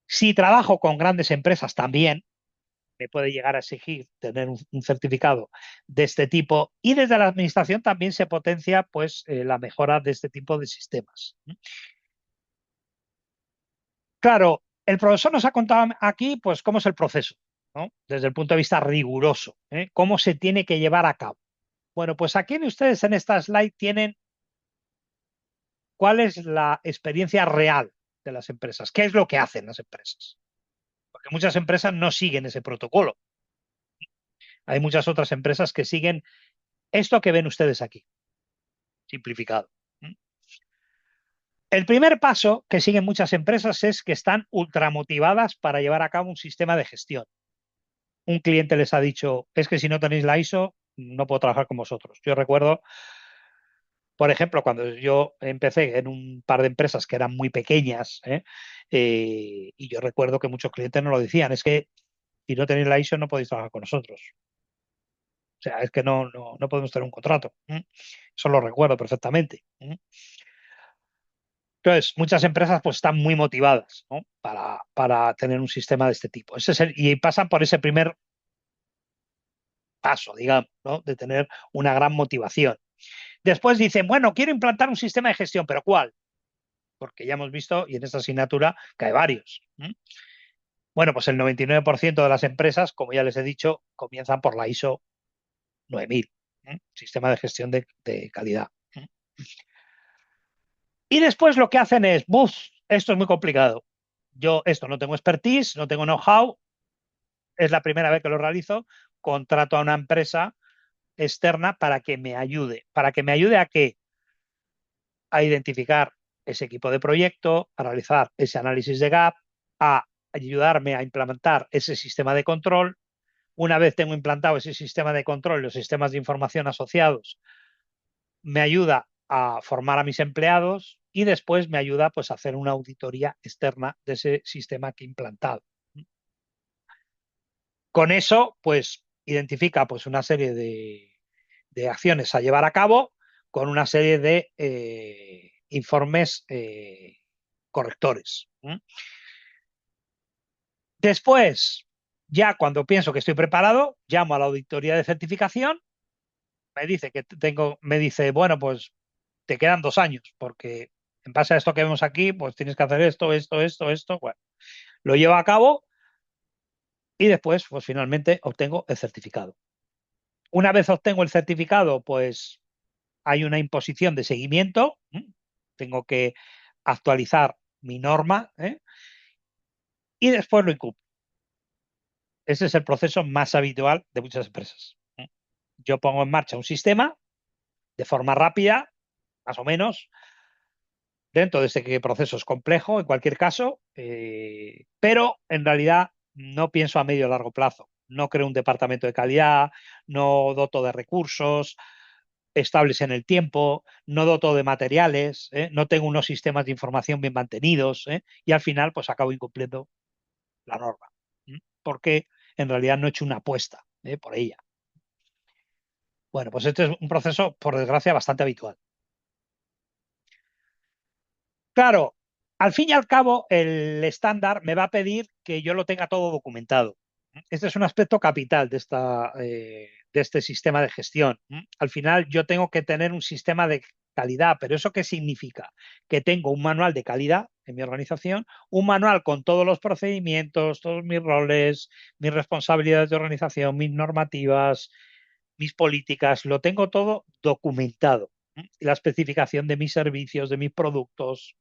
Si trabajo con grandes empresas también, me puede llegar a exigir tener un certificado de este tipo y desde la administración también se potencia pues, la mejora de este tipo de sistemas. Claro, el profesor nos ha contado aquí pues, cómo es el proceso, ¿no? Desde el punto de vista riguroso, cómo se tiene que llevar a cabo. Bueno, pues aquí ustedes en esta slide tienen cuál es la experiencia real de las empresas, qué es lo que hacen las empresas. Porque muchas empresas no siguen ese protocolo. Hay muchas otras empresas que siguen esto que ven ustedes aquí, simplificado. El primer paso que siguen muchas empresas es que están ultramotivadas para llevar a cabo un sistema de gestión. Un cliente les ha dicho, es que si no tenéis la ISO, no puedo trabajar con vosotros. Yo recuerdo, por ejemplo, cuando yo empecé en un par de empresas que eran muy pequeñas, y yo recuerdo que muchos clientes nos lo decían, es que si no tenéis la ISO no podéis trabajar con nosotros. O sea, es que no podemos tener un contrato. Eso lo recuerdo perfectamente. Entonces, muchas empresas pues están muy motivadas, ¿no? para tener un sistema de este tipo. Y pasan por ese primer paso, digamos, ¿no? De tener una gran motivación. Después dicen, bueno, quiero implantar un sistema de gestión, pero ¿cuál? Porque ya hemos visto, y en esta asignatura, que hay varios. Bueno, pues el 99% de las empresas, como ya les he dicho, comienzan por la ISO 9000, sistema de gestión de calidad. Y después lo que hacen es, ¡buf! Esto es muy complicado. Yo esto no tengo expertise, no tengo know-how, es la primera vez que lo realizo, contrato a una empresa externa para que me ayude. ¿Para que me ayude a qué? A identificar ese equipo de proyecto, a realizar ese análisis de gap, a ayudarme a implementar ese sistema de control. Una vez tengo implantado ese sistema de control y los sistemas de información asociados, me ayuda a formar a mis empleados y después me ayuda pues, a hacer una auditoría externa de ese sistema que he implantado. Con eso, pues identifica pues, una serie de acciones a llevar a cabo con una serie de informes correctores. Después, ya cuando pienso que estoy preparado, llamo a la auditoría de certificación, me dice, bueno, pues te quedan 2 años, porque en base a esto que vemos aquí, pues tienes que hacer esto. Bueno, lo llevo a cabo y después, pues finalmente obtengo el certificado. Una vez obtengo el certificado, pues hay una imposición de seguimiento. Tengo que actualizar mi norma y después lo incumplo. Ese es el proceso más habitual de muchas empresas. Yo pongo en marcha un sistema de forma rápida, más o menos, dentro de este proceso es complejo en cualquier caso, pero en realidad no pienso a medio o largo plazo. No creo un departamento de calidad, no doto de recursos estables en el tiempo, no doto de materiales, no tengo unos sistemas de información bien mantenidos y al final pues acabo incumpliendo la norma, porque en realidad no he hecho una apuesta por ella. Bueno, pues este es un proceso, por desgracia, bastante habitual. Claro, al fin y al cabo, el estándar me va a pedir que yo lo tenga todo documentado. Este es un aspecto capital de este sistema de gestión. Al final, yo tengo que tener un sistema de calidad, pero ¿eso qué significa? Que tengo un manual de calidad en mi organización, un manual con todos los procedimientos, todos mis roles, mis responsabilidades de organización, mis normativas, mis políticas, lo tengo todo documentado. La especificación de mis servicios, de mis productos.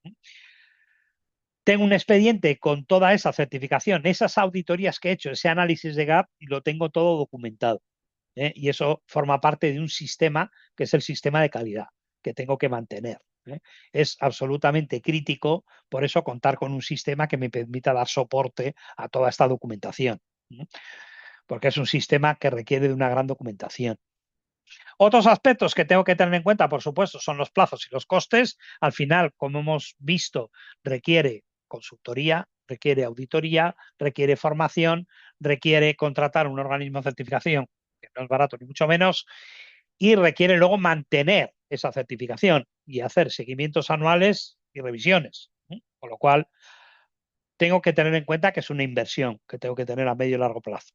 Tengo un expediente con toda esa certificación, esas auditorías que he hecho, ese análisis de gap, y lo tengo todo documentado. Y eso forma parte de un sistema que es el sistema de calidad que tengo que mantener. Es absolutamente crítico, por eso, contar con un sistema que me permita dar soporte a toda esta documentación, porque es un sistema que requiere de una gran documentación. Otros aspectos que tengo que tener en cuenta, por supuesto, son los plazos y los costes. Al final, como hemos visto, requiere consultoría, requiere auditoría, requiere formación, requiere contratar un organismo de certificación, que no es barato ni mucho menos, y requiere luego mantener esa certificación y hacer seguimientos anuales y revisiones. Con lo cual, tengo que tener en cuenta que es una inversión que tengo que tener a medio y largo plazo.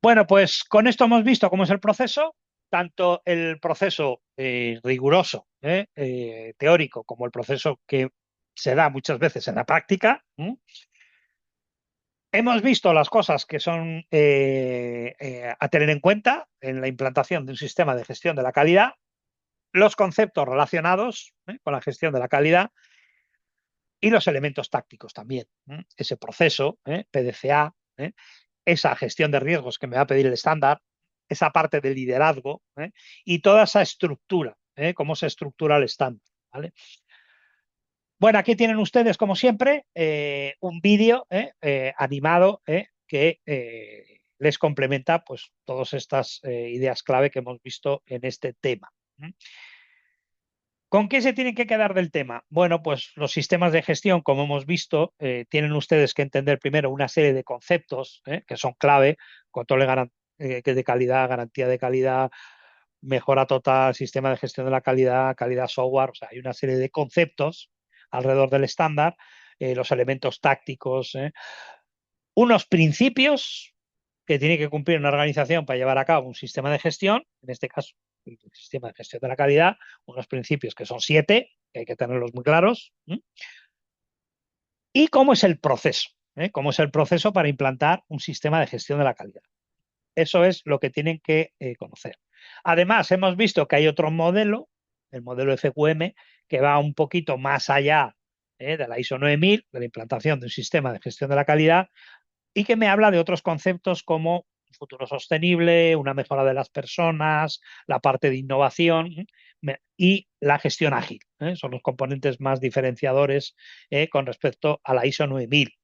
Bueno, pues con esto hemos visto cómo es el proceso, tanto el proceso riguroso, teórico, como el proceso que se da muchas veces en la práctica. Hemos visto las cosas que son a tener en cuenta en la implantación de un sistema de gestión de la calidad, los conceptos relacionados con la gestión de la calidad y los elementos tácticos también. Ese proceso, PDCA, esa gestión de riesgos que me va a pedir el estándar, esa parte del liderazgo y toda esa estructura, cómo se estructura el estándar. ¿Vale? Bueno, aquí tienen ustedes, como siempre, un vídeo animado que les complementa pues, todas estas ideas clave que hemos visto en este tema. ¿Con qué se tienen que quedar del tema? Bueno, pues los sistemas de gestión, como hemos visto, tienen ustedes que entender primero una serie de conceptos que son clave: control de calidad, garantía de calidad, mejora total, sistema de gestión de la calidad, calidad software. O sea, hay una serie de conceptos alrededor del estándar, los elementos tácticos, unos principios que tiene que cumplir una organización para llevar a cabo un sistema de gestión, en este caso el sistema de gestión de la calidad, unos principios que son 7, que hay que tenerlos muy claros, y cómo es el proceso, cómo es el proceso para implantar un sistema de gestión de la calidad. Eso es lo que tienen que conocer. Además, hemos visto que hay otro modelo, el modelo FQM, que va un poquito más allá de la ISO 9000, de la implantación de un sistema de gestión de la calidad, y que me habla de otros conceptos como un futuro sostenible, una mejora de las personas, la parte de innovación, y la gestión ágil. Son los componentes más diferenciadores con respecto a la ISO 9000.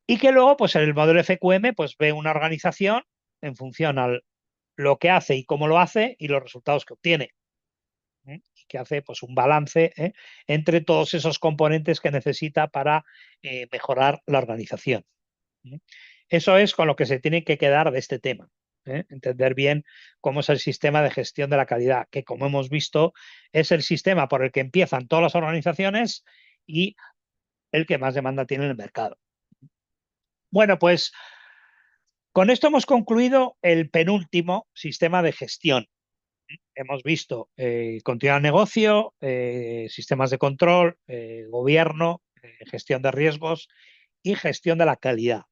Y que luego, pues en el modelo FQM, pues ve una organización en función a lo que hace y cómo lo hace y los resultados que obtiene. Y que hace pues un balance entre todos esos componentes que necesita para mejorar la organización. Eso es con lo que se tiene que quedar de este tema. Entender bien cómo es el sistema de gestión de la calidad, que como hemos visto es el sistema por el que empiezan todas las organizaciones y el que más demanda tiene en el mercado. Bueno, pues con esto hemos concluido el penúltimo sistema de gestión. Hemos visto continuidad de negocio, sistemas de control, gobierno, gestión de riesgos y gestión de la calidad.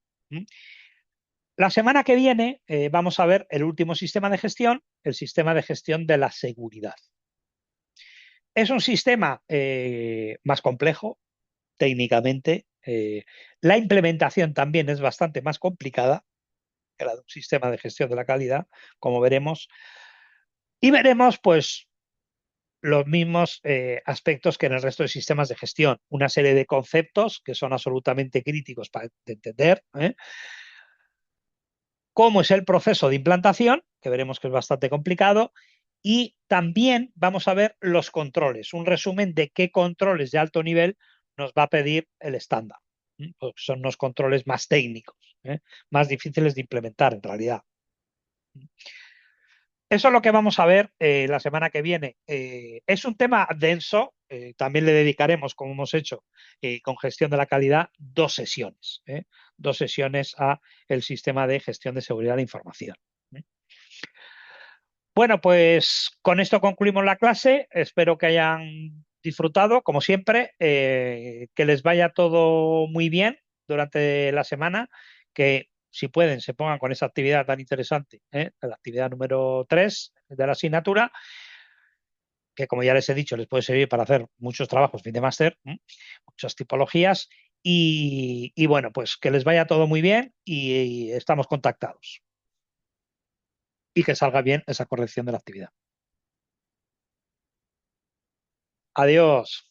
La semana que viene vamos a ver el último sistema de gestión, el sistema de gestión de la seguridad. Es un sistema más complejo técnicamente. La implementación también es bastante más complicada que la de un sistema de gestión de la calidad, como veremos. Y veremos, pues, los mismos aspectos que en el resto de sistemas de gestión. Una serie de conceptos que son absolutamente críticos para entender cómo es el proceso de implantación, que veremos que es bastante complicado, y también vamos a ver los controles, un resumen de qué controles de alto nivel nos va a pedir el estándar. Pues son los controles más técnicos, más difíciles de implementar en realidad. Eso es lo que vamos a ver la semana que viene. Es un tema denso, también le dedicaremos, como hemos hecho con gestión de la calidad, 2 sesiones. 2 sesiones a el sistema de gestión de seguridad de la información. Bueno, pues con esto concluimos la clase. Espero que hayan disfrutado, como siempre, que les vaya todo muy bien durante la semana, que si pueden se pongan con esa actividad tan interesante, la actividad número 3 de la asignatura, que como ya les he dicho, les puede servir para hacer muchos trabajos fin de máster, muchas tipologías, y bueno, pues que les vaya todo muy bien y estamos contactados. Y que salga bien esa corrección de la actividad. Adiós.